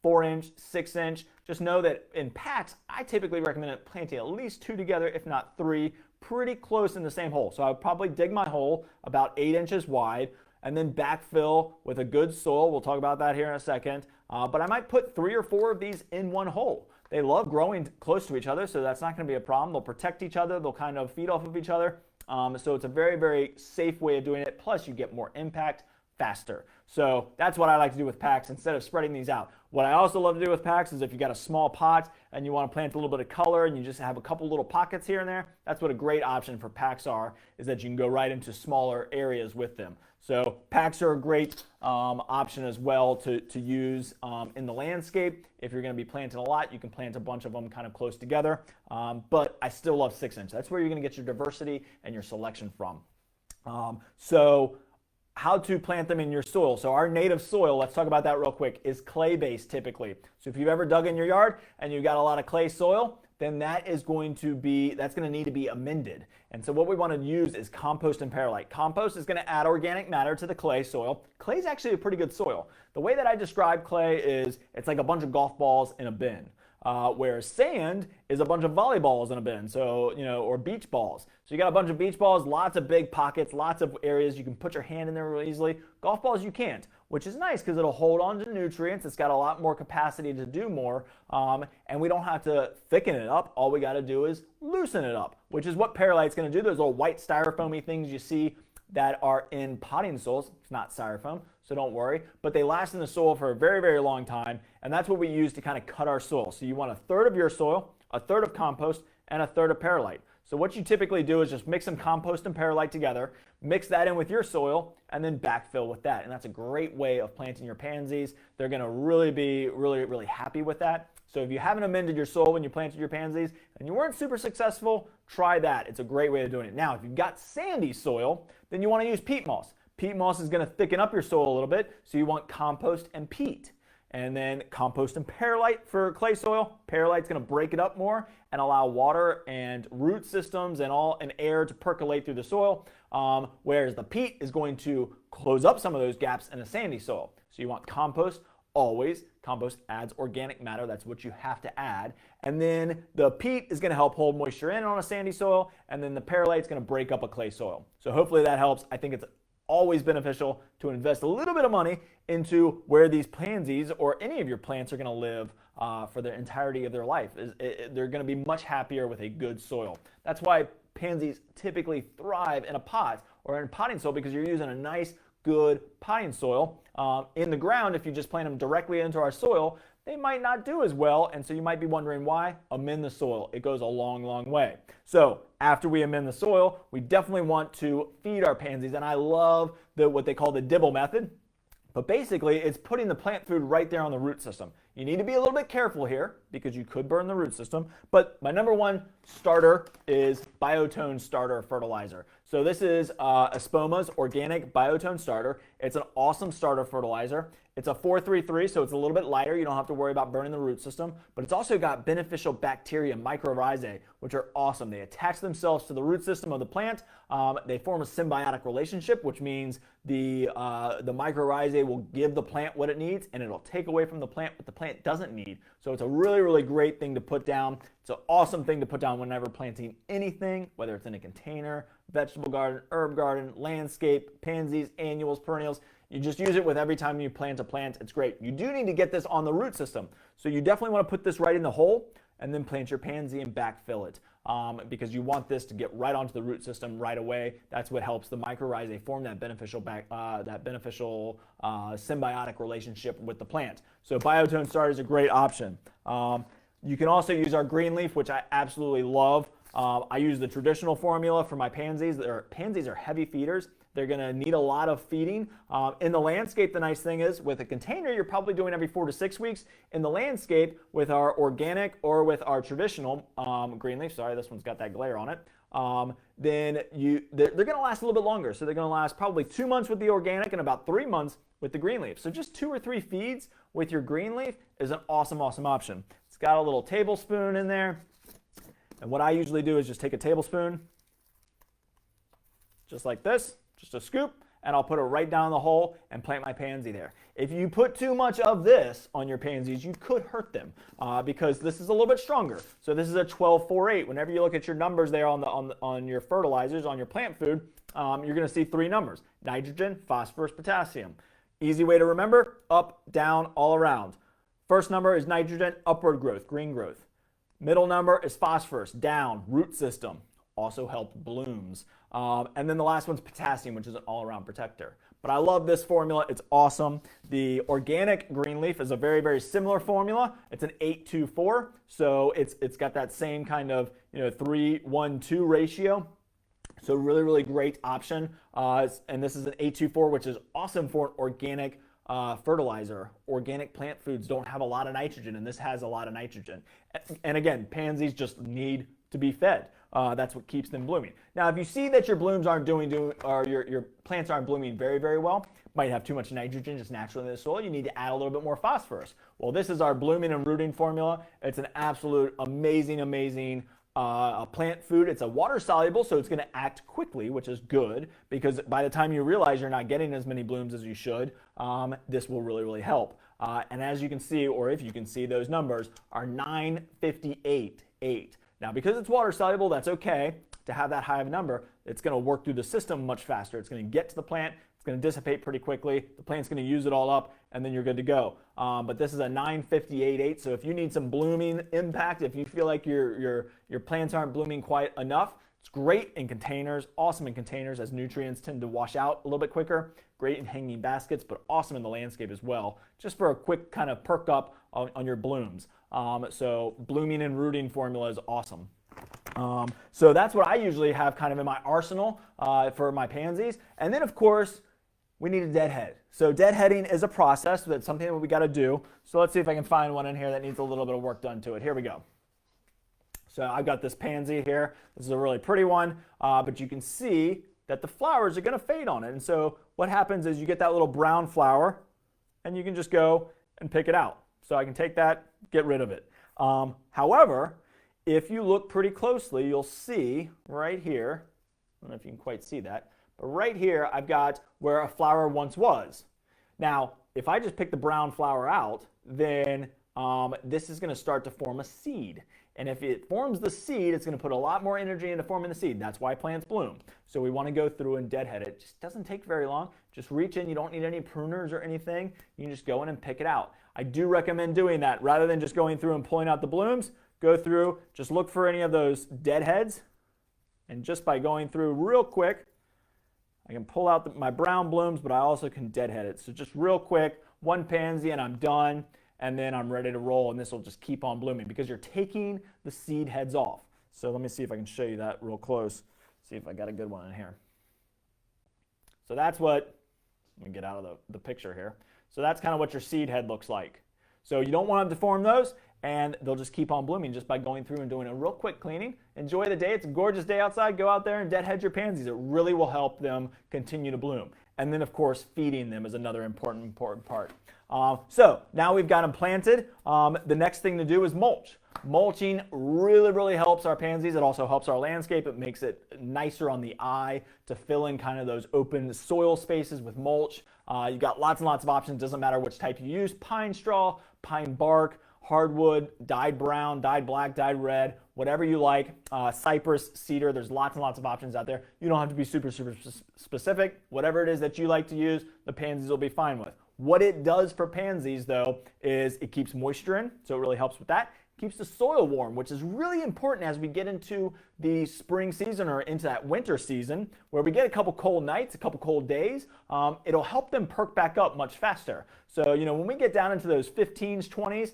4-inch, 6-inch, just know that in packs, I typically recommend planting at least 2 together, if not 3, pretty close in the same hole. So I would probably dig my hole about 8 inches wide, and then backfill with a good soil. We'll talk about that here in a second. But I might put 3 or 4 of these in one hole. They love growing close to each other, so that's not going to be a problem. They'll protect each other. They'll kind of feed off of each other. So it's a very, very safe way of doing it. Plus, you get more impact faster. So that's what I like to do with packs instead of spreading these out. What I also love to do with packs is if you got a small pot and you want to plant a little bit of color and you just have a couple little pockets here and there, that's what a great option for packs are, is that you can go right into smaller areas with them. So packs are a great option as well to use in the landscape. If you're going to be planting a lot, you can plant a bunch of them kind of close together. But I still love 6-inch. That's where you're going to get your diversity and your selection from. So how to plant them in your soil. So our native soil, let's talk about that real quick, is clay-based typically. So if you've ever dug in your yard and you've got a lot of clay soil, then that's going to need to be amended. And so what we want to use is compost and perlite. Compost is going to add organic matter to the clay soil. Clay is actually a pretty good soil. The way that I describe clay is it's like a bunch of golf balls in a bin. Whereas sand is a bunch of volleyballs in a bin, so or beach balls. So you got a bunch of beach balls, lots of big pockets, lots of areas you can put your hand in there really easily. Golf balls you can't, which is nice because it'll hold on to nutrients. It's got a lot more capacity to do more, and we don't have to thicken it up. All we got to do is loosen it up, which is what perlite's going to do. Those little white styrofoamy things you see that are in potting soils. It's not styrofoam, so don't worry. But they last in the soil for a very, very long time, and that's what we use to kind of cut our soil. So you want 1/3 of your soil, 1/3 of compost, and 1/3 of perlite. So what you typically do is just mix some compost and perlite together, mix that in with your soil, and then backfill with that. And that's a great way of planting your pansies. They're going to really be really happy with that. So if you haven't amended your soil when you planted your pansies and you weren't super successful, try that. It's a great way of doing it. Now, if you've got sandy soil, then you want to use peat moss. Peat moss is going to thicken up your soil a little bit, so you want compost and peat. And then compost and perlite for clay soil. Perlite's going to break it up more and allow water and root systems and air to percolate through the soil, whereas the peat is going to close up some of those gaps in a sandy soil. So you want compost always. Compost adds organic matter. That's what you have to add. And then the peat is going to help hold moisture in on a sandy soil, and then the perlite's going to break up a clay soil. So hopefully that helps. I think it's always beneficial to invest a little bit of money into where these pansies or any of your plants are going to live for the entirety of their life. They're going to be much happier with a good soil. That's why pansies typically thrive in a pot or in potting soil, because you're using a nice, good potting soil. In the ground, if you just plant them directly into our soil, they might not do as well, and so you might be wondering why. Amend the soil. It goes a long way. So after we amend the soil, we definitely want to feed our pansies, and I love what they call the dibble method. But basically, it's putting the plant food right there on the root system. You need to be a little bit careful here because you could burn the root system. But my number one starter is Biotone Starter fertilizer. So this is Espoma's organic Biotone Starter. It's an awesome starter fertilizer. It's a 433, so it's a little bit lighter. You don't have to worry about burning the root system. But it's also got beneficial bacteria, mycorrhizae, which are awesome. They attach themselves to the root system of the plant. They form a symbiotic relationship, which means the mycorrhizae will give the plant what it needs, and it'll take away from the plant what the plant doesn't need. So it's a really great thing to put down. It's an awesome thing to put down whenever planting anything, whether it's in a container, vegetable garden, herb garden, landscape, pansies, annuals, perennials. You just use it with every time you plant a plant. It's great. You do need to get this on the root system. So you definitely want to put this right in the hole and then plant your pansy and backfill it because you want this to get right onto the root system right away. That's what helps the mycorrhizae form that beneficial symbiotic relationship with the plant. So Biotone Starter is a great option. You can also use our green leaf, which I absolutely love. I use the traditional formula for my pansies. Pansies are heavy feeders. They're going to need a lot of feeding. In the landscape, the nice thing is with a container, you're probably doing every 4 to 6 weeks. In the landscape, with our organic or with our traditional green leaf, sorry, this one's got that glare on it, then they're going to last a little bit longer. So they're going to last probably 2 months with the organic and about 3 months with the green leaf. So just 2 or 3 feeds with your green leaf is an awesome option. It's got a little tablespoon in there. And what I usually do is just take a tablespoon, just like this, just a scoop, and I'll put it right down the hole and plant my pansy there. If you put too much of this on your pansies, you could hurt them because this is a little bit stronger. So this is a 12-4-8. Whenever you look at your numbers there on your fertilizers, on your plant food, you're going to see 3 numbers: nitrogen, phosphorus, potassium. Easy way to remember: up, down, all around. First number is nitrogen, upward growth, green growth. Middle number is phosphorus, down, root system, also help blooms. And then the last one's potassium, which is an all-around protector. but I love this formula. It's awesome. The organic green leaf is a very, very similar formula. It's an 8-2-4, so it's got that same kind of 3-1-2 ratio. So really, really great option. And this is an 8-2-4, which is awesome for an organic fertilizer. Organic plant foods don't have a lot of nitrogen, and this has a lot of nitrogen. And again, pansies just need to be fed. That's what keeps them blooming. Now, if you see that your blooms aren't or your plants aren't blooming very, very well, might have too much nitrogen just naturally in the soil, you need to add a little bit more phosphorus. Well, this is our blooming and rooting formula. It's an absolute amazing, amazing plant food. It's a water soluble, so it's going to act quickly, which is good, because by the time you realize you're not getting as many blooms as you should, this will really, really help. And as you can see, or if you can see, those numbers are 958.8. Now, because it's water soluble, that's okay to have that high of a number. It's going to work through the system much faster. It's going to get to the plant. It's going to dissipate pretty quickly. The plant's going to use it all up, and then you're good to go. But this is a 958.8. So if you need some blooming impact, if you feel like your plants aren't blooming quite enough, it's great in containers, awesome in containers as nutrients tend to wash out a little bit quicker. Great in hanging baskets, but awesome in the landscape as well, just for a quick kind of perk up on your blooms. So blooming and rooting formula is awesome. So that's what I usually have kind of in my arsenal for my pansies. And then, of course, we need a deadhead. So deadheading is a process. That's something that we got to do. So let's see if I can find one in here that needs a little bit of work done to it. Here we go. So I've got this pansy here. This is a really pretty one, but you can see that the flowers are going to fade on it. And so what happens is you get that little brown flower, and you can just go and pick it out. So I can take that, get rid of it. However, if you look pretty closely, you'll see right here, I don't know if you can quite see that, but right here I've got where a flower once was. Now, if I just pick the brown flower out, then this is going to start to form a seed. And if it forms the seed, it's going to put a lot more energy into forming the seed. That's why plants bloom. So we want to go through and deadhead it. It just doesn't take very long. Just reach in. You don't need any pruners or anything. You can just go in and pick it out. I do recommend doing that. Rather than just going through and pulling out the blooms, go through, just look for any of those deadheads. And just by going through real quick, I can pull out my brown blooms, but I also can deadhead it. So just real quick, one pansy and I'm done. And then I'm ready to roll, and this will just keep on blooming because you're taking the seed heads off. So let me see if I can show you that real close. See if I got a good one in here. So that's what, let me get out of the picture here. So that's kind of what your seed head looks like. So you don't want to deform those, and they'll just keep on blooming just by going through and doing a real quick cleaning. Enjoy the day. It's a gorgeous day outside. Go out there and deadhead your pansies. It really will help them continue to bloom. And then, of course, feeding them is another important part. So now we've got them planted. The next thing to do is mulch. Mulching really, really helps our pansies. It also helps our landscape. It makes it nicer on the eye to fill in kind of those open soil spaces with mulch. You've got lots and lots of options. Doesn't matter which type you use. Pine straw, pine bark, hardwood, dyed brown, dyed black, dyed red, whatever you like. Cypress, cedar, there's lots and lots of options out there. You don't have to be super specific. Whatever it is that you like to use, the pansies will be fine with. What it does for pansies, though, is it keeps moisture in, so it really helps with that. Keeps the soil warm, which is really important as we get into the spring season or into that winter season, where we get a couple cold nights, a couple cold days. It'll help them perk back up much faster. So, when we get down into those 15s, 20s,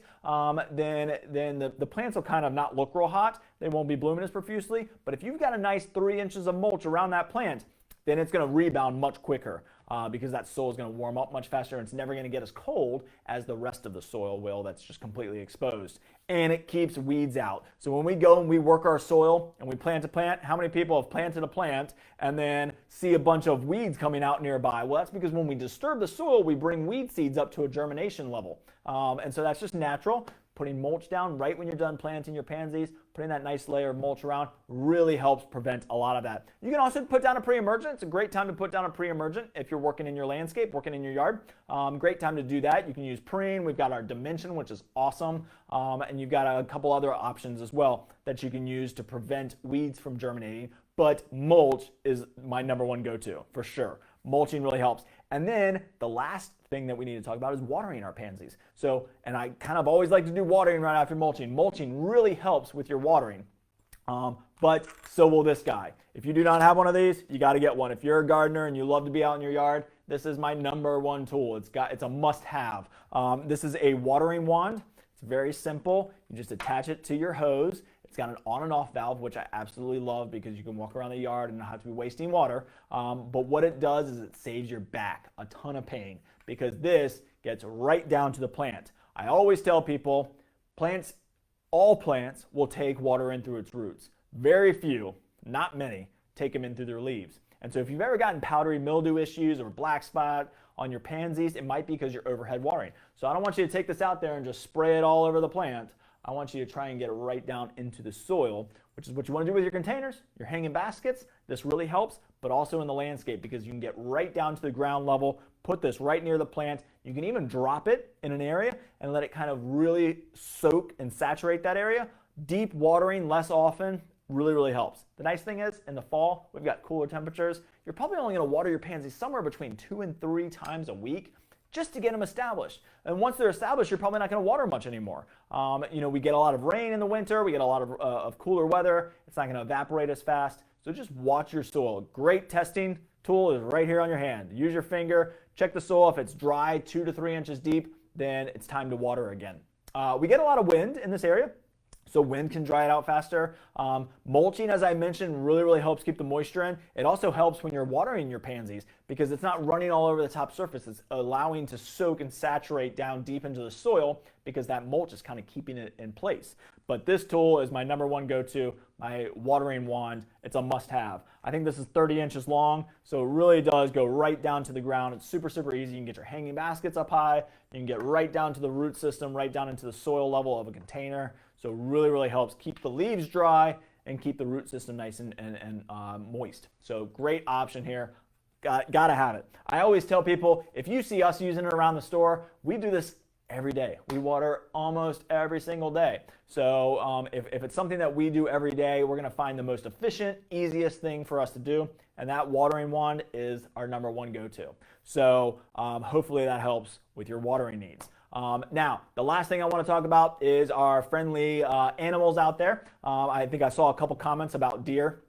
then the plants will kind of not look real hot. They won't be blooming as profusely. But if you've got a nice 3 inches of mulch around that plant, then it's going to rebound much quicker because that soil is going to warm up much faster, and it's never going to get as cold as the rest of the soil will that's just completely exposed. And it keeps weeds out. So when we go and we work our soil and we plant a plant, how many people have planted a plant and then see a bunch of weeds coming out nearby? Well, that's because when we disturb the soil, we bring weed seeds up to a germination level. And so that's just natural. Putting mulch down right when you're done planting your pansies, putting that nice layer of mulch around really helps prevent a lot of that. You can also put down a pre-emergent. It's a great time to put down a pre-emergent if you're working in your landscape, working in your yard. Great time to do that. You can use preen. We've got our dimension, which is awesome. And you've got a couple other options as well that you can use to prevent weeds from germinating. But mulch is my number one go-to for sure. Mulching really helps. And then the last thing that we need to talk about is watering our pansies. So, and I kind of always like to do watering right after mulching. Mulching really helps with your watering. But so will this guy. If you do not have one of these, you got to get one. If you're a gardener and you love to be out in your yard, this is my number one tool. It's a must-have. This is a watering wand. It's very simple. You just attach it to your hose. It's got an on and off valve, which I absolutely love because you can walk around the yard and not have to be wasting water. But what it does is it saves your back a ton of pain because this gets right down to the plant. I always tell people, all plants will take water in through its roots. Very few, not many, take them in through their leaves. And so if you've ever gotten powdery mildew issues or black spot on your pansies, it might be because you're overhead watering. So I don't want you to take this out there and just spray it all over the plant. I want you to try and get it right down into the soil, which is what you want to do with your containers, your hanging baskets. This really helps, but also in the landscape because you can get right down to the ground level, put this right near the plant. You can even drop it in an area and let it kind of really soak and saturate that area. Deep watering less often really, really helps. The nice thing is in the fall, we've got cooler temperatures. You're probably only going to water your pansies somewhere between 2 and 3 times a week just to get them established. And once they're established, you're probably not going to water much anymore. We get a lot of rain in the winter. We get a lot of cooler weather. It's not going to evaporate as fast. So just watch your soil. Great testing tool is right here on your hand. Use your finger. Check the soil. If it's dry, 2 to 3 inches deep, then it's time to water again. We get a lot of wind in this area. So wind can dry it out faster. Mulching, as I mentioned, really, really helps keep the moisture in. It also helps when you're watering your pansies because it's not running all over the top surface. It's allowing to soak and saturate down deep into the soil because that mulch is kind of keeping it in place. But this tool is my number one go-to, my watering wand. It's a must-have. I think this is 30 inches long, so it really does go right down to the ground. It's super, super easy. You can get your hanging baskets up high. You can get right down to the root system, right down into the soil level of a container. So it really, really helps keep the leaves dry and keep the root system nice and moist. So great option here. Gotta have it. I always tell people, if you see us using it around the store, we do this every day. We water almost every single day. So if it's something that we do every day, we're gonna find the most efficient, easiest thing for us to do. And that watering wand is our number one go-to. So hopefully that helps with your watering needs. Now, the last thing I want to talk about is our friendly animals out there. I think I saw a couple comments about deer.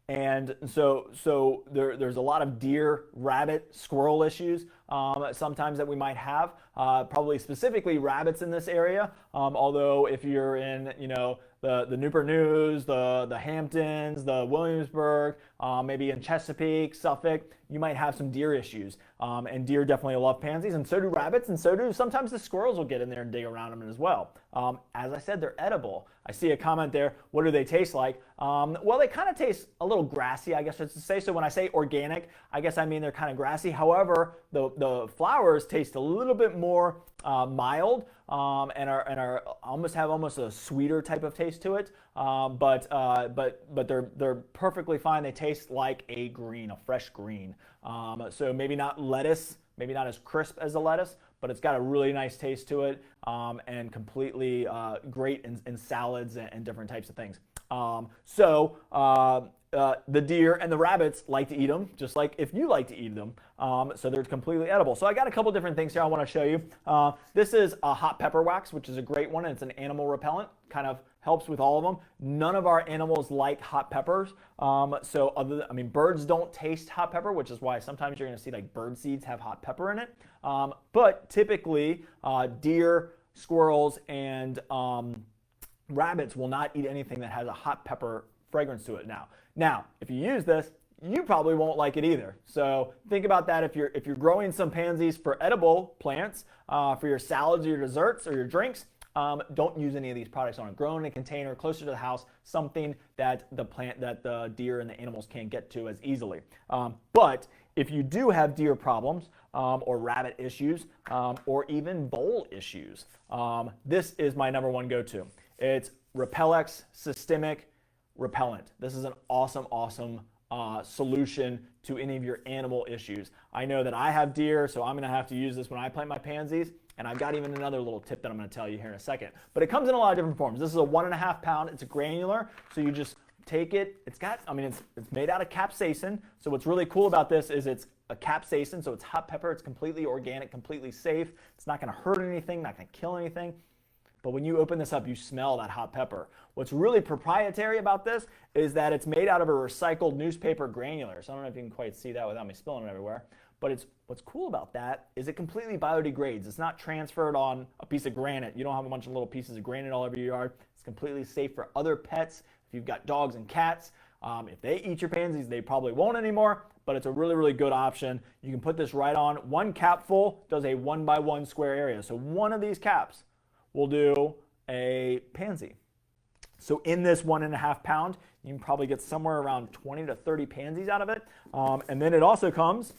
And so there's a lot of deer, rabbit, squirrel issues sometimes that we might have, probably specifically rabbits in this area. Although if you're in, the Newport News, the Hamptons, the Williamsburg, maybe in Chesapeake, Suffolk, you might have some deer issues. And deer definitely love pansies, and so do rabbits, and so do sometimes the squirrels will get in there and dig around them as well. As I said, they're edible. I see a comment there, what do they taste like? Well, they kind of taste a little grassy, I guess I should say. So when I say organic, I guess I mean they're kind of grassy. However, the flowers taste a little bit more mild and are almost a sweeter type of taste to it. But they're perfectly fine. They taste like a fresh green. So maybe not lettuce, maybe not as crisp as the lettuce, but it's got a really nice taste to it and completely great in salads and different types of things. The deer and the rabbits like to eat them, just like if you like to eat them. So they're completely edible. So I got a couple different things here I want to show you. This is a hot pepper wax, which is a great one. And it's an animal repellent, kind of helps with all of them. None of our animals like hot peppers. Birds don't taste hot pepper, which is why sometimes you're going to see like bird seeds have hot pepper in it. But typically deer, squirrels, and rabbits will not eat anything that has a hot pepper fragrance to it. Now, if you use this, you probably won't like it either. So think about that if you're growing some pansies for edible plants, for your salads or your desserts or your drinks. Don't use any of these products on it. Grow in a container closer to the house, something that the deer and the animals can't get to as easily. But if you do have deer problems or rabbit issues or even vole issues, this is my number one go-to. It's Repellex Systemic Repellent. This is an awesome solution to any of your animal issues. I know that I have deer, so I'm going to have to use this when I plant my pansies. And I've got even another little tip that I'm going to tell you here in a second. But it comes in a lot of different forms. This is a 1.5 pound. It's a granular, so you just take it. It's made out of capsaicin. So what's really cool about this is it's a capsaicin, so it's hot pepper. It's completely organic, completely safe. It's not going to hurt anything, not going to kill anything. but when you open this up, you smell that hot pepper. What's really proprietary about this is that it's made out of a recycled newspaper granular. So I don't know if you can quite see that without me spilling it everywhere. But what's cool about that is it completely biodegrades. It's not transferred on a piece of granite. You don't have a bunch of little pieces of granite all over your yard. It's completely safe for other pets. If you've got dogs and cats, if they eat your pansies, they probably won't anymore, but it's a really, really good option. You can put this right on. One cap full does a 1x1 square area. So one of these caps will do a pansy. So in this 1.5 pound, you can probably get somewhere around 20 to 30 pansies out of it. And then it also comes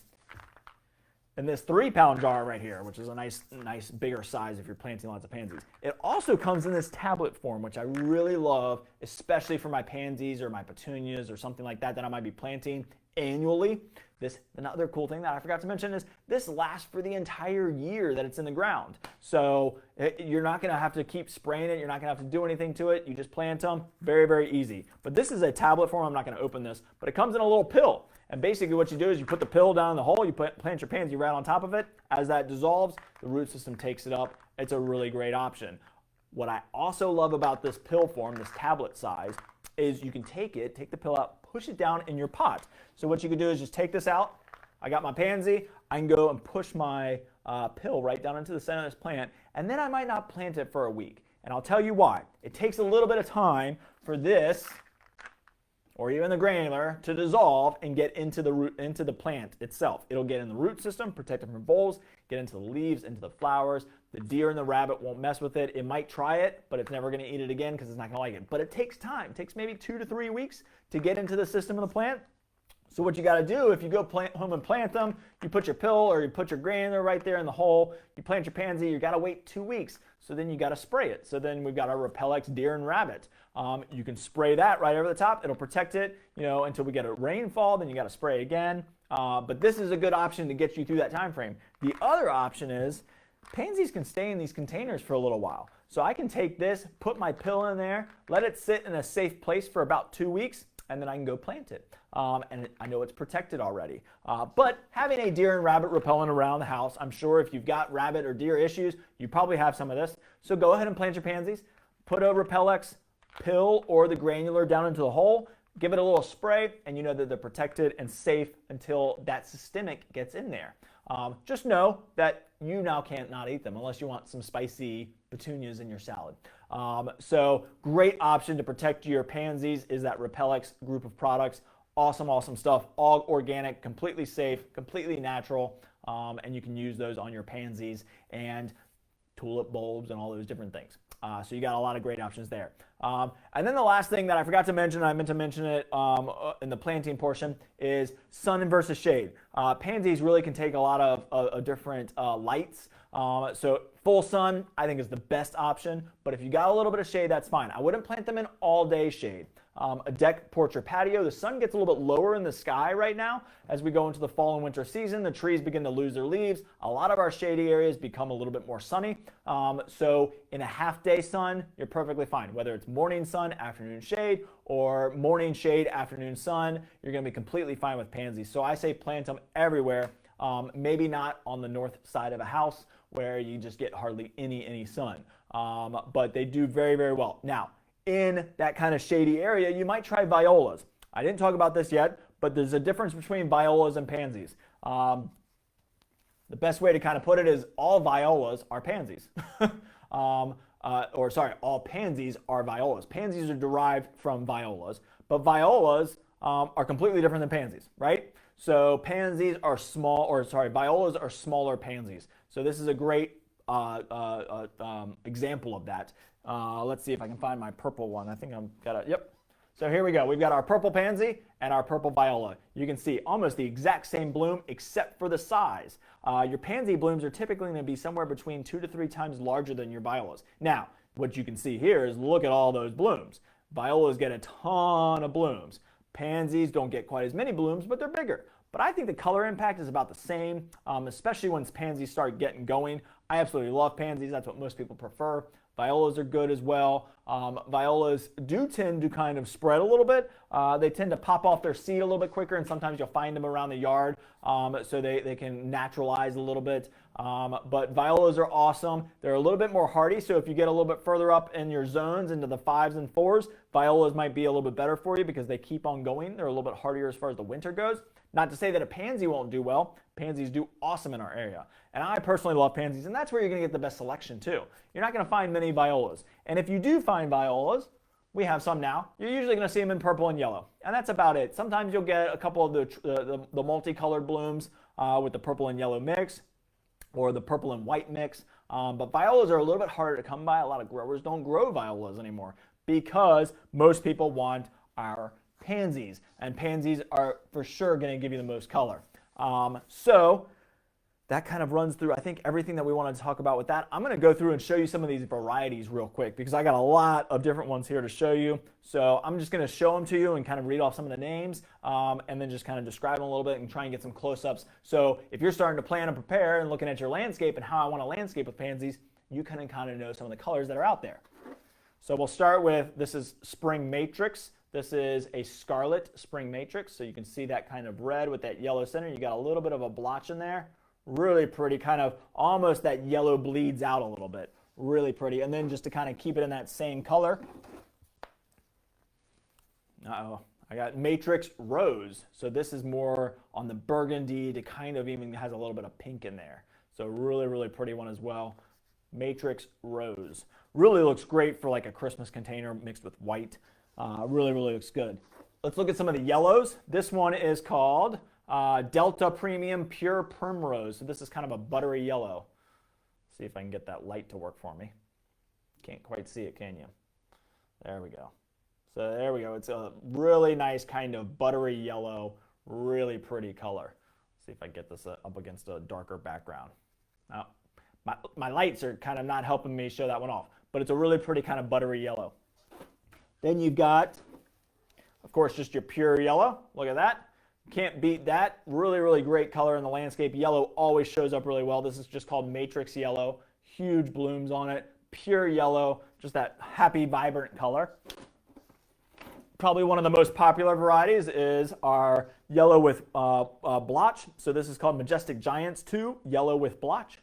in this 3-pound jar right here, which is a nice bigger size if you're planting lots of pansies. It also comes in this tablet form, which I really love, especially for my pansies or my petunias or something like that I might be planting annually. Another cool thing that I forgot to mention is this lasts for the entire year that it's in the ground. So you're not gonna have to keep spraying it. You're not gonna have to do anything to it. You just plant them, very, very easy. But this is a tablet form. I'm not gonna open this, but it comes in a little pill. And basically what you do is you put the pill down in the hole, you plant your pansy right on top of it. As that dissolves, the root system takes it up. It's a really great option. What I also love about this pill form, this tablet size, is you can take the pill out, push it down in your pot. So what you can do is just take this out. I got my pansy. I can go and push my pill right down into the center of this plant, and then I might not plant it for a week. And I'll tell you why. It takes a little bit of time for this, or even the granular, to dissolve and get into the plant itself. It'll get in the root system, protect it from voles, get into the leaves, into the flowers. The deer and the rabbit won't mess with it. It might try it, but it's never gonna eat it again because it's not gonna like it. But it takes time. It takes maybe 2 to 3 weeks to get into the system of the plant. So what you gotta do, if you go home and plant them, you put your pill or you put your granular right there in the hole, you plant your pansy, you gotta wait 2 weeks. So then you gotta spray it. So then we've got our Repellent deer and rabbit. You can spray that right over the top. It'll protect it, until we get a rainfall, then you gotta spray again. But this is a good option to get you through that time frame. The other option is pansies can stay in these containers for a little while. So I can take this, put my pill in there, let it sit in a safe place for about 2 weeks, and then I can go plant it. And I know it's protected already. But having a deer and rabbit repellent around the house, I'm sure if you've got rabbit or deer issues, you probably have some of this. So go ahead and plant your pansies, put a Repellex pill or the granular down into the hole, give it a little spray, and you know that they're protected and safe until that systemic gets in there. Just know that you now can't not eat them unless you want some spicy petunias in your salad. So great option to protect your pansies is that Repellex group of products. Awesome, awesome stuff. All organic, completely safe, completely natural, and you can use those on your pansies and tulip bulbs and all those different things. So you got a lot of great options there. And then the last thing that I forgot to mention, I meant to mention it in the planting portion, is sun versus shade. Pansies really can take a lot of different lights. So full sun, I think, is the best option. But if you got a little bit of shade, that's fine. I wouldn't plant them in all day shade. A deck, porch, or patio. The sun gets a little bit lower in the sky right now. As we go into the fall and winter season, the trees begin to lose their leaves. A lot of our shady areas become a little bit more sunny. So in a half-day sun, you're perfectly fine. Whether it's morning sun, afternoon shade, or morning shade, afternoon sun, you're going to be completely fine with pansies. So I say plant them everywhere. Maybe not on the north side of a house where you just get hardly any sun. But they do very, very well. Now, in that kind of shady area, you might try violas. I didn't talk about this yet, but there's a difference between violas and pansies. The best way to kind of put it is all violas are pansies. All pansies are violas. Pansies are derived from violas, but violas are completely different than pansies, right? So violas are smaller pansies. So this is a great example of that. Let's see if I can find my purple one. I think I've got it. Yep. So here we go. We've got our purple pansy and our purple viola. You can see almost the exact same bloom except for the size. Your pansy blooms are typically going to be somewhere between 2 to 3 times larger than your violas. Now, what you can see here is look at all those blooms. Violas get a ton of blooms. Pansies don't get quite as many blooms, but they're bigger. But I think the color impact is about the same, especially once pansies start getting going. I absolutely love pansies. That's what most people prefer. Violas are good as well. Violas do tend to kind of spread a little bit. They tend to pop off their seed a little bit quicker, and sometimes you'll find them around the yard, so they can naturalize a little bit. But Violas are awesome. They're a little bit more hardy, so if you get a little bit further up in your zones into the 5s and 4s, Violas might be a little bit better for you because they keep on going. They're a little bit hardier as far as the winter goes. Not to say that a pansy won't do well. Pansies do awesome in our area. And I personally love pansies, and that's where you're going to get the best selection too. You're not going to find many Violas. And if you do find Violas, we have some now, you're usually going to see them in purple and yellow. And that's about it. Sometimes you'll get a couple of the multicolored blooms with the purple and yellow mix, or the purple and white mix. But Violas are a little bit harder to come by. A lot of growers don't grow Violas anymore because most people want our pansies, and pansies are for sure going to give you the most color. So that kind of runs through, I think, everything that we want to talk about with that. I'm going to go through and show you some of these varieties real quick because I got a lot of different ones here to show you. So I'm just going to show them to you and kind of read off some of the names, and then just kind of describe them a little bit and try and get some close-ups. So if you're starting to plan and prepare and looking at your landscape and how I want to landscape with pansies, you can kind of know some of the colors that are out there. So we'll start with, this is Spring Matrix. This is a Scarlet Spring Matrix. So you can see that kind of red with that yellow center. You got a little bit of a blotch in there. Really pretty, kind of almost that yellow bleeds out a little bit. Really pretty. And then just to kind of keep it in that same color. Uh-oh. I got Matrix Rose. So this is more on the burgundy to kind of even has a little bit of pink in there. So really, really pretty one as well. Matrix Rose. Really looks great for like a Christmas container mixed with white. Really, really looks good. Let's look at some of the yellows. This one is called Delta Premium Pure Primrose. So this is kind of a buttery yellow. See if I can get that light to work for me. Can't quite see it, can you? There we go. So there we go. It's a really nice kind of buttery yellow, really pretty color. See if I get this up against a darker background. Now, my lights are kind of not helping me show that one off, but it's a really pretty kind of buttery yellow. Then you've got, of course, just your pure yellow. Look at that. Can't beat that. Really, really great color in the landscape. Yellow always shows up really well. This is just called Matrix Yellow. Huge blooms on it. Pure yellow. Just that happy, vibrant color. Probably one of the most popular varieties is our yellow with blotch. So this is called Majestic Giants 2, yellow with blotch.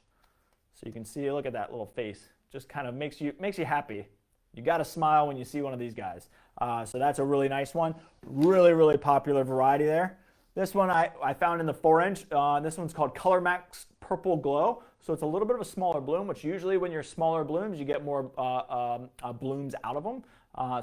So you can see, look at that little face. Just kind of makes you happy. You got to smile when you see one of these guys. So that's a really nice one. Really, really popular variety there. This one I found in the 4-inch. This one's called Color Max Purple Glow. So it's a little bit of a smaller bloom, which usually when you're smaller blooms, you get more blooms out of them.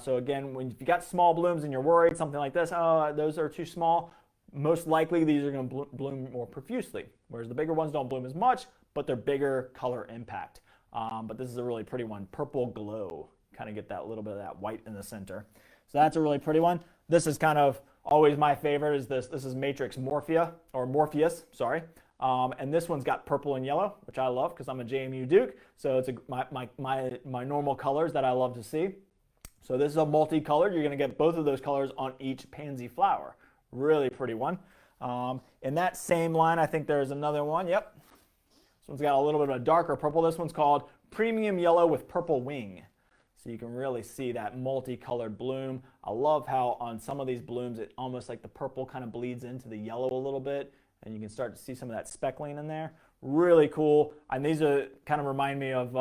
So again, if you got small blooms and you're worried, something like this, oh, those are too small, most likely these are going to bloom more profusely. Whereas the bigger ones don't bloom as much, but they're bigger color impact. But this is a really pretty one, Purple Glow. Kind of get that little bit of that white in the center. So that's a really pretty one. This is kind of always my favorite is this. This is Matrix Morpheus, sorry. And this one's got purple and yellow, which I love because I'm a JMU Duke. So it's my normal colors that I love to see. So this is a multicolored. You're going to get both of those colors on each pansy flower. Really pretty one. In that same line, I think there's another one. Yep. This one's got a little bit of a darker purple. This one's called Premium Yellow with Purple Wing. So you can really see that multicolored bloom. I love how on some of these blooms, it almost like the purple kind of bleeds into the yellow a little bit. And you can start to see some of that speckling in there. Really cool. And these are kind of remind me of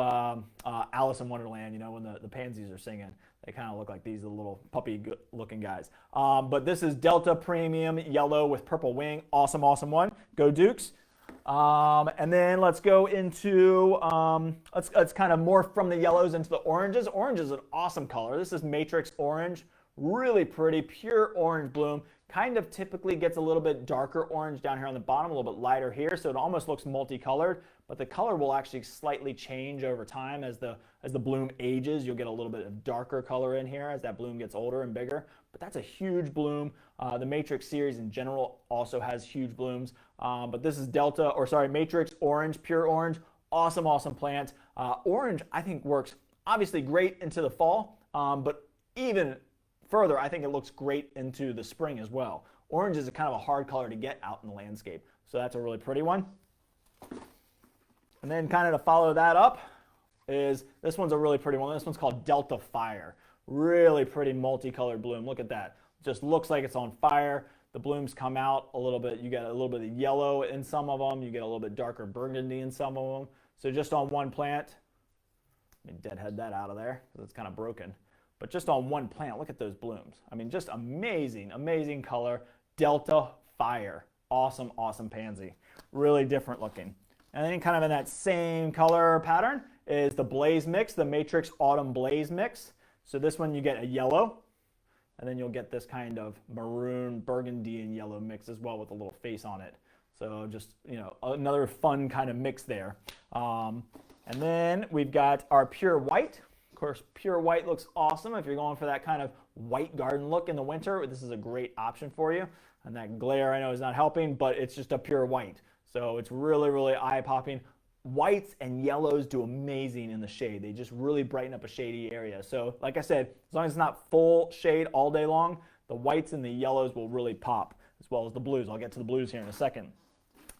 Alice in Wonderland, you know, when the pansies are singing. They kind of look like these little puppy looking guys. But this is Delta Premium Yellow with Purple Wing. Awesome, awesome one. Go Dukes. And then let's go into, let's kind of morph from the yellows into the oranges. Orange is an awesome color. This is Matrix Orange. Really pretty, pure orange bloom. Kind of typically gets a little bit darker orange down here on the bottom, a little bit lighter here, so it almost looks multicolored, but the color will actually slightly change over time as the bloom ages. You'll get a little bit of darker color in here as that bloom gets older and bigger, but that's a huge bloom. The Matrix series in general also has huge blooms, but this is Matrix Orange, pure orange. Awesome, awesome plant. Orange, I think, works obviously great into the fall, but even further, I think it looks great into the spring as well. Orange is a kind of a hard color to get out in the landscape, so that's a really pretty one. And then kind of to follow that up is, this one's a really pretty one. This one's called Delta Fire. Really pretty multicolored bloom. Look at that. Just looks like it's on fire. The blooms come out a little bit. You get a little bit of yellow in some of them. You get a little bit darker burgundy in some of them. So just on one plant, let me deadhead that out of there because it's kind of broken. But just on one plant, look at those blooms. I mean, just amazing, amazing color. Delta Fire. Awesome, awesome pansy. Really different looking. And then kind of in that same color pattern is the Blaze mix, the Matrix Autumn Blaze mix. So this one you get a yellow, and then you'll get this kind of maroon, burgundy, and yellow mix as well with a little face on it. So just, you know, another fun kind of mix there. And then we've got our Pure White. Of course, Pure White looks awesome if you're going for that kind of white garden look in the winter. This is a great option for you. And that glare I know is not helping, but it's just a pure white. So it's really, really eye-popping. Whites and yellows do amazing in the shade. They just really brighten up a shady area. So like I said, as long as it's not full shade all day long, the whites and the yellows will really pop, as well as the blues. I'll get to the blues here in a second.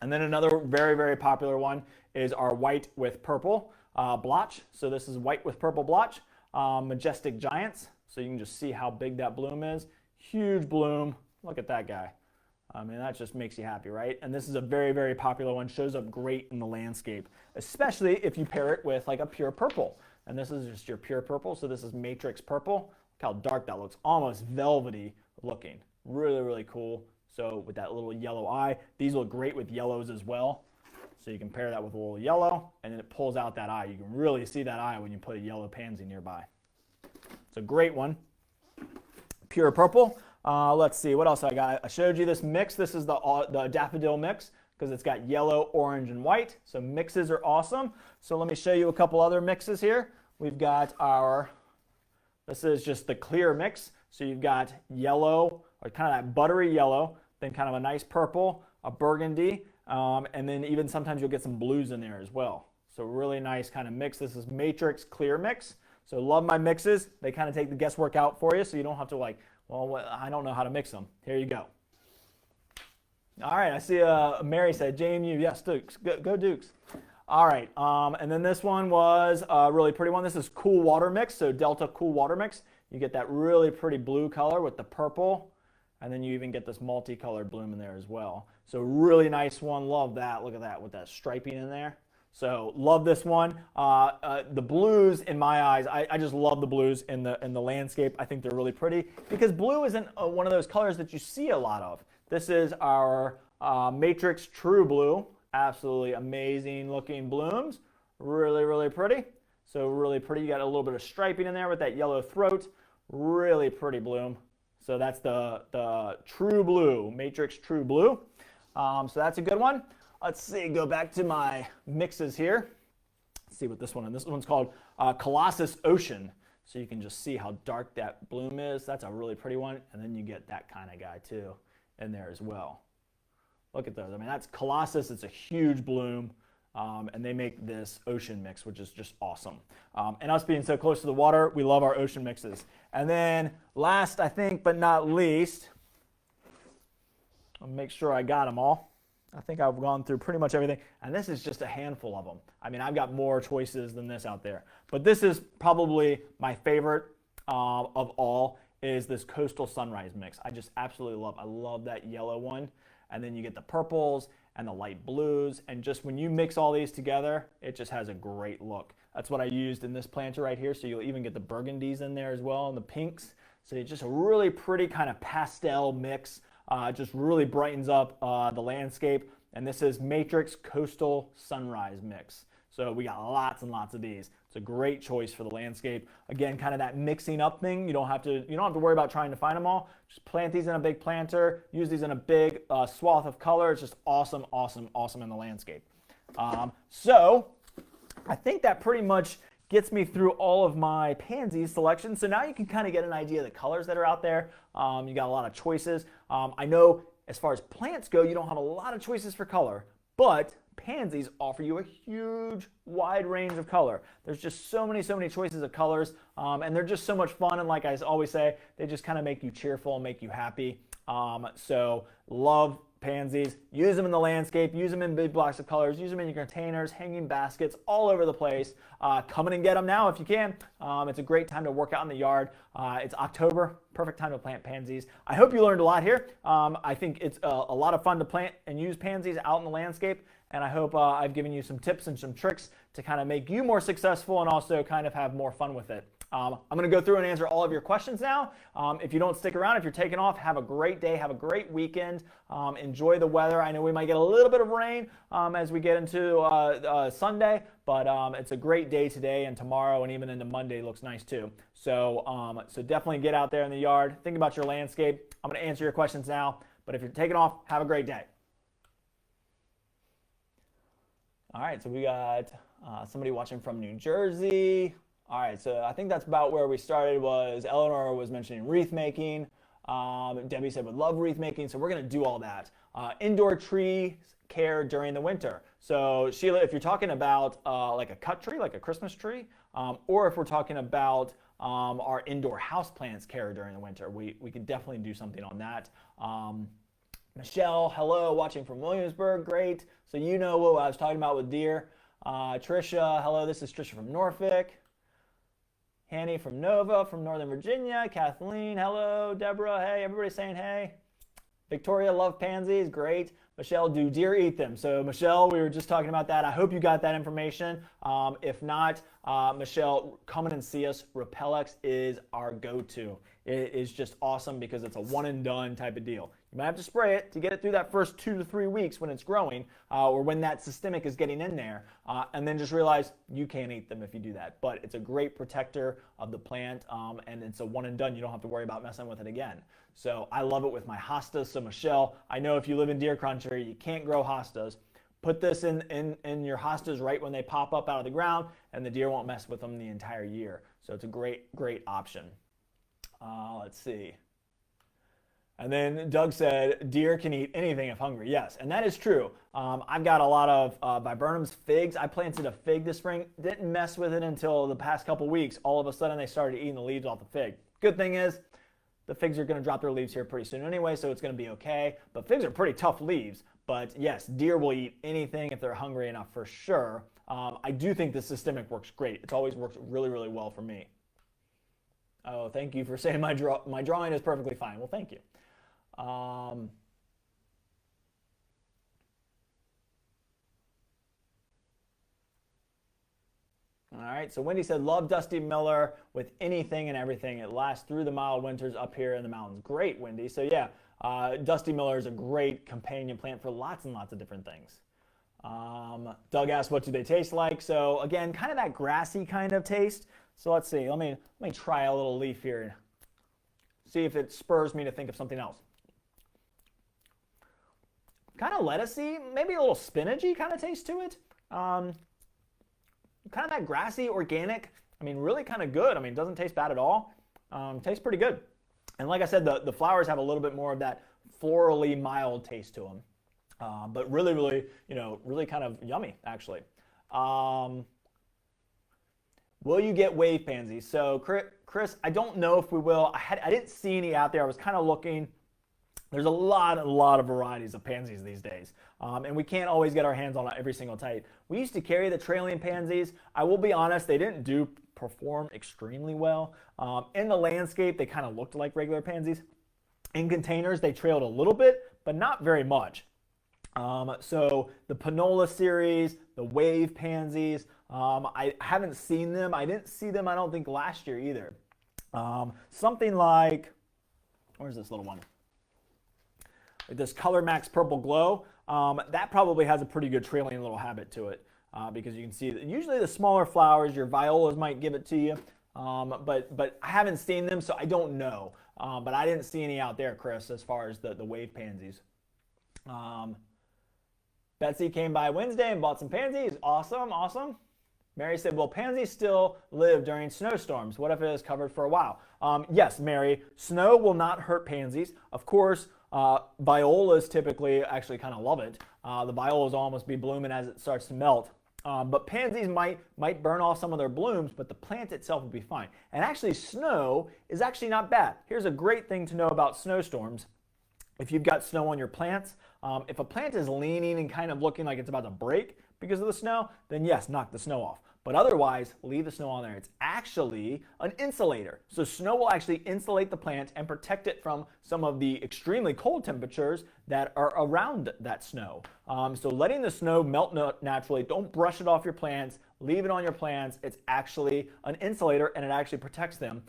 And then another very, very popular one is our white with purple blotch. So this is white with purple blotch, Majestic Giants. So you can just see how big that bloom is. Huge bloom. Look at that guy. I mean, that just makes you happy, right? And this is a very, very popular one. Shows up great in the landscape, especially if you pair it with like a pure purple. And this is just your pure purple. So this is Matrix Purple. Look how dark that looks. Almost velvety looking. Really, really cool. So with that little yellow eye, these look great with yellows as well. So you can pair that with a little yellow, and then it pulls out that eye. You can really see that eye when you put a yellow pansy nearby. It's a great one. Pure purple. Let's see, what else I got? I showed you this mix. This is the daffodil mix because it's got yellow, orange, and white. So mixes are awesome. So let me show you a couple other mixes here. We've got this is just the clear mix. So you've got yellow, or kind of that buttery yellow, then kind of a nice purple, a burgundy, and then even sometimes you'll get some blues in there as well. So really nice kind of mix. This is Matrix Clear Mix. So love my mixes. They kind of take the guesswork out for you so you don't have to like, well, I don't know how to mix them. Here you go. All right, I see Mary said, JMU, yes, Dukes. Go Dukes. All right, and then this one was a really pretty one. This is Cool Water Mix, so Delta Cool Water Mix. You get that really pretty blue color with the purple, and then you even get this multicolored bloom in there as well. So really nice one. Love that. Look at that with that striping in there. So love this one. The blues, in my eyes, I just love the blues in the landscape. I think they're really pretty because blue isn't one of those colors that you see a lot of. This is our Matrix True Blue. Absolutely amazing looking blooms. Really, really pretty. So really pretty. You got a little bit of striping in there with that yellow throat. Really pretty bloom. So that's the True Blue, Matrix True Blue. So that's a good one. Let's see, go back to my mixes here. Let's see what this one is. This one's called Colossal Ocean. So you can just see how dark that bloom is. That's a really pretty one. And then you get that kind of guy too in there as well. Look at those. I mean, that's Colossus. It's a huge bloom. And they make this ocean mix, which is just awesome. And us being so close to the water, we love our ocean mixes. And then last, I think, but not least, I'll make sure I got them all. I think I've gone through pretty much everything, and this is just a handful of them. I mean, I've got more choices than this out there, but this is probably my favorite of all is this Coastal Sunrise mix. I just absolutely love. I love that yellow one, and then you get the purples and the light blues, and just when you mix all these together, it just has a great look. That's what I used in this planter right here, so you'll even get the burgundies in there as well, and the pinks. So it's just a really pretty kind of pastel mix. It just really brightens up the landscape. And this is Matrix Coastal Sunrise Mix. So we got lots and lots of these. It's a great choice for the landscape. Again, kind of that mixing up thing. You don't have to worry about trying to find them all. Just plant these in a big planter. Use these in a big swath of color. It's just awesome, awesome, awesome in the landscape. So I think that pretty much gets me through all of my pansies selection. So now you can kind of get an idea of the colors that are out there. You got a lot of choices. I know as far as plants go, you don't have a lot of choices for color, but pansies offer you a huge, wide range of color. There's just so many choices of colors, and they're just so much fun. And like I always say, they just kind of make you cheerful and make you happy. So love pansies. Use them in the landscape, use them in big blocks of colors, use them in your containers, hanging baskets, all over the place. Come in and get them now if you can. It's a great time to work out in the yard. It's October, perfect time to plant pansies. I hope you learned a lot here. I think it's a lot of fun to plant and use pansies out in the landscape, and I hope I've given you some tips and some tricks to kind of make you more successful and also kind of have more fun with it. I'm going to go through and answer all of your questions now. If you don't stick around, if you're taking off, have a great day, have a great weekend. Enjoy the weather. I know we might get a little bit of rain as we get into Sunday, but it's a great day today, and tomorrow and even into Monday looks nice too. So, so definitely get out there in the yard. Think about your landscape. I'm going to answer your questions now, but if you're taking off, have a great day. All right, so we got somebody watching from New Jersey. All right, so I think that's about where we started. Was Eleanor was mentioning wreath making. Debbie said would love wreath making, so we're going to do all that. Indoor tree care during the winter. So Sheila, if you're talking about like a cut tree, like a Christmas tree, or if we're talking about our indoor houseplants care during the winter, we could definitely do something on that. Michelle, hello, watching from Williamsburg, great. So you know what I was talking about with deer. Trisha, hello, this is Trisha from Norfolk. Hanny from Nova, from Northern Virginia. Kathleen, hello. Deborah, hey. Everybody saying hey. Victoria, love pansies. Great. Michelle, do deer eat them? So Michelle, we were just talking about that. I hope you got that information. If not, Michelle, come in and see us. Repellent is our go-to. It is just awesome because it's a one and done type of deal. You might have to spray it to get it through that first 2 to 3 weeks when it's growing or when that systemic is getting in there, and then just realize you can't eat them if you do that. But it's a great protector of the plant, and it's a one and done. You don't have to worry about messing with it again. So I love it with my hostas. So Michelle, I know if you live in deer country, you can't grow hostas. Put this in your hostas right when they pop up out of the ground, and the deer won't mess with them the entire year. So it's a great, great option. Let's see. And then Doug said, deer can eat anything if hungry. Yes, and that is true. I've got a lot of viburnums figs. I planted a fig this spring. Didn't mess with it until the past couple weeks. All of a sudden, they started eating the leaves off the fig. Good thing is, the figs are going to drop their leaves here pretty soon anyway, so it's going to be okay. But figs are pretty tough leaves. But yes, deer will eat anything if they're hungry enough for sure. I do think the systemic works great. It's always worked really, really well for me. Oh, thank you for saying my drawing is perfectly fine. Well, thank you. All right, so Wendy said, love Dusty Miller with anything and everything. It lasts through the mild winters up here in the mountains. Great, Wendy. So yeah, Dusty Miller is a great companion plant for lots and lots of different things. Doug asked, what do they taste like? So again, kind of that grassy kind of taste. So let's see, let me try a little leaf here and see if it spurs me to think of something else. Kind of lettucey, maybe a little spinachy kind of taste to it. Kind of that grassy, organic. I mean, really kind of good. I mean, it doesn't taste bad at all. Tastes pretty good. And like I said, the flowers have a little bit more of that florally mild taste to them. But really, really, really kind of yummy, actually. Will you get wave pansies? So Chris, I don't know if we will. I didn't see any out there. I was kind of looking. There's a lot of varieties of pansies these days, and we can't always get our hands on every single type. We used to carry the trailing pansies. I will be honest, they didn't perform extremely well. In the landscape, they kind of looked like regular pansies. In containers, they trailed a little bit, but not very much. So the Panola series, the wave pansies, I haven't seen them. I didn't see them, I don't think, last year either. Something like, where's this little one? This Color Max Purple Glow, that probably has a pretty good trailing little habit to it because you can see that usually the smaller flowers, your violas might give it to you, but I haven't seen them, so I don't know. But I didn't see any out there, Chris, as far as the wave pansies. Betsy came by Wednesday and bought some pansies. Awesome, awesome. Mary said, will pansies still live during snowstorms? What if it is covered for a while? Yes, Mary, snow will not hurt pansies. Of course, violas typically actually kind of love it. The violas almost be blooming as it starts to melt. But pansies might burn off some of their blooms, but the plant itself will be fine. And actually, snow is actually not bad. Here's a great thing to know about snowstorms. If you've got snow on your plants, If a plant is leaning and kind of looking like it's about to break because of the snow, then yes, knock the snow off. But otherwise, leave the snow on there. It's actually an insulator. So snow will actually insulate the plant and protect it from some of the extremely cold temperatures that are around that snow. So letting the snow melt naturally, don't brush it off your plants, leave it on your plants. It's actually an insulator and it actually protects them.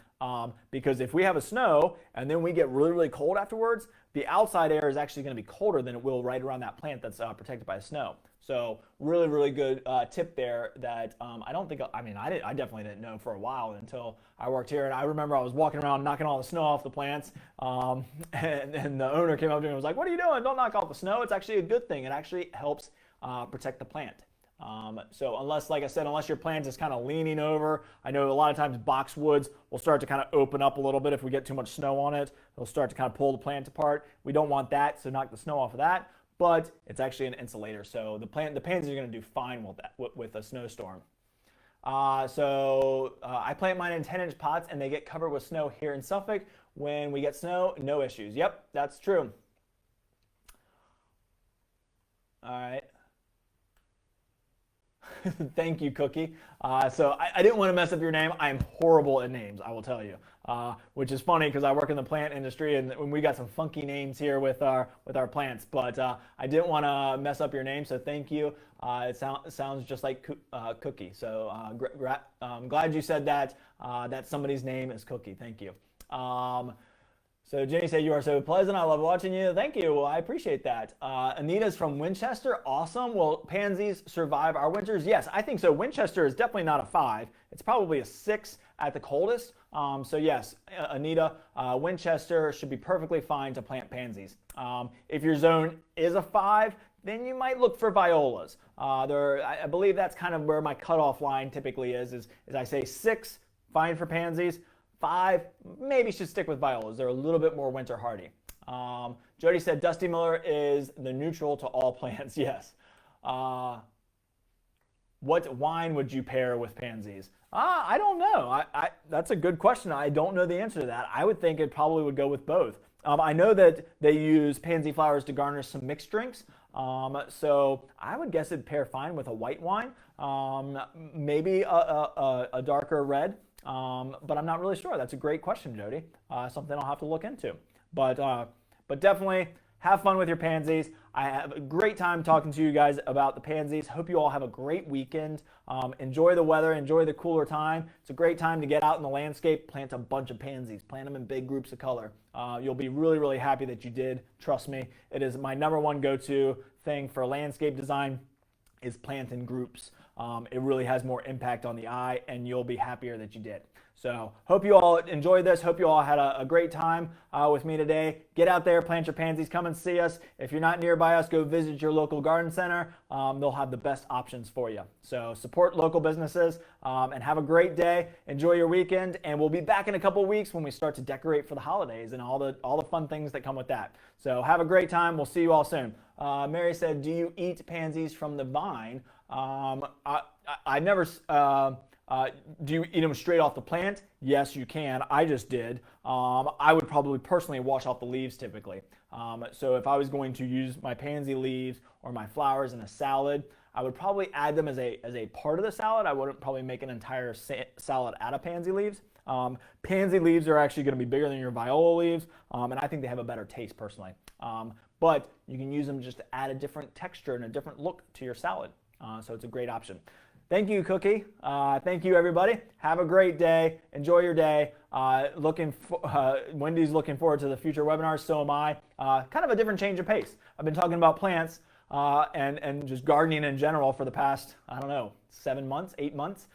Because if we have a snow and then we get really, really cold afterwards, the outside air is actually going to be colder than it will right around that plant that's protected by the snow. So really, really good tip there that I definitely didn't know for a while until I worked here. And I remember I was walking around knocking all the snow off the plants. And the owner came up to me and was like, "What are you doing? Don't knock off the snow. It's actually a good thing. It actually helps protect the plant." So unless, like I said, unless your plant is kind of leaning over, I know a lot of times boxwoods will start to kind of open up a little bit if we get too much snow on it. It'll start to kind of pull the plant apart. We don't want that, so knock the snow off of that. But it's actually an insulator, so the pansies are going to do fine with that with a snowstorm. I plant mine in 10-inch pots, and they get covered with snow here in Suffolk. When we get snow, no issues. Yep, that's true. All right. Thank you, Cookie. So I didn't want to mess up your name. I am horrible at names, I will tell you, which is funny because I work in the plant industry and we got some funky names here with our plants. But I didn't want to mess up your name, so thank you. It sounds just like Cookie. So I'm glad you said that. That somebody's name is Cookie. Thank you. So Jenny said, "You are so pleasant. I love watching you." Thank you. Well, I appreciate that. Anita's from Winchester. Awesome. Will pansies survive our winters? Yes, I think so. Winchester is definitely not a 5. It's probably a 6 at the coldest. So yes, Anita, Winchester should be perfectly fine to plant pansies. If your zone is a 5, then you might look for violas. I believe that's kind of where my cutoff line typically is I say 6, fine for pansies. 5, maybe should stick with violas. They're a little bit more winter hardy. Jody said Dusty Miller is the neutral to all plants. Yes. What wine would you pair with pansies? I don't know. That's a good question. I don't know the answer to that. I would think it probably would go with both. I know that they use pansy flowers to garnish some mixed drinks. So I would guess it'd pair fine with a white wine, maybe a darker red. But I'm not really sure. That's a great question, Jody. Something I'll have to look into. But definitely have fun with your pansies. I have a great time talking to you guys about the pansies. Hope you all have a great weekend. Enjoy the weather. Enjoy the cooler time. It's a great time to get out in the landscape, plant a bunch of pansies. Plant them in big groups of color. You'll be really, really happy that you did. Trust me. It is my #1 go-to thing for landscape design is plant in groups. It really has more impact on the eye, and you'll be happier that you did. So hope you all enjoyed this. Hope you all had a great time with me today. Get out there, plant your pansies, come and see us. If you're not nearby us, go visit your local garden center. They'll have the best options for you. So support local businesses and have a great day. Enjoy your weekend, and we'll be back in a couple weeks when we start to decorate for the holidays and all the fun things that come with that. So have a great time. We'll see you all soon. Mary said, "Do you eat pansies from the vine?" I never. Do you eat them straight off the plant? Yes, you can. I just did. I would probably personally wash off the leaves typically. So if I was going to use my pansy leaves or my flowers in a salad, I would probably add them as a part of the salad. I wouldn't probably make an entire salad out of pansy leaves. Pansy leaves are actually going to be bigger than your viola leaves, and I think they have a better taste personally. But you can use them just to add a different texture and a different look to your salad. So it's a great option. Thank you, Cookie. Thank you, everybody. Have a great day. Enjoy your day. Wendy's looking forward to the future webinars. So am I. Kind of a different change of pace. I've been talking about plants and just gardening in general for the past, 7 months, 8 months.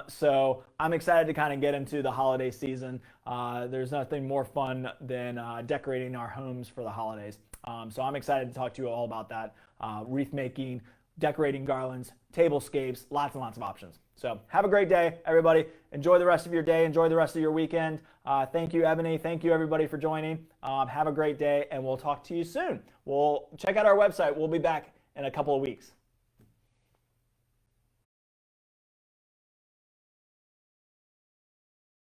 So I'm excited to kind of get into the holiday season. There's nothing more fun than decorating our homes for the holidays. So I'm excited to talk to you all about that. Wreath making, decorating garlands, tablescapes, lots and lots of options. So have a great day, everybody. Enjoy the rest of your day. Enjoy the rest of your weekend. Thank you, Ebony. Thank you, everybody, for joining. Have a great day, and we'll talk to you soon. We'll check out our website. We'll be back in a couple of weeks.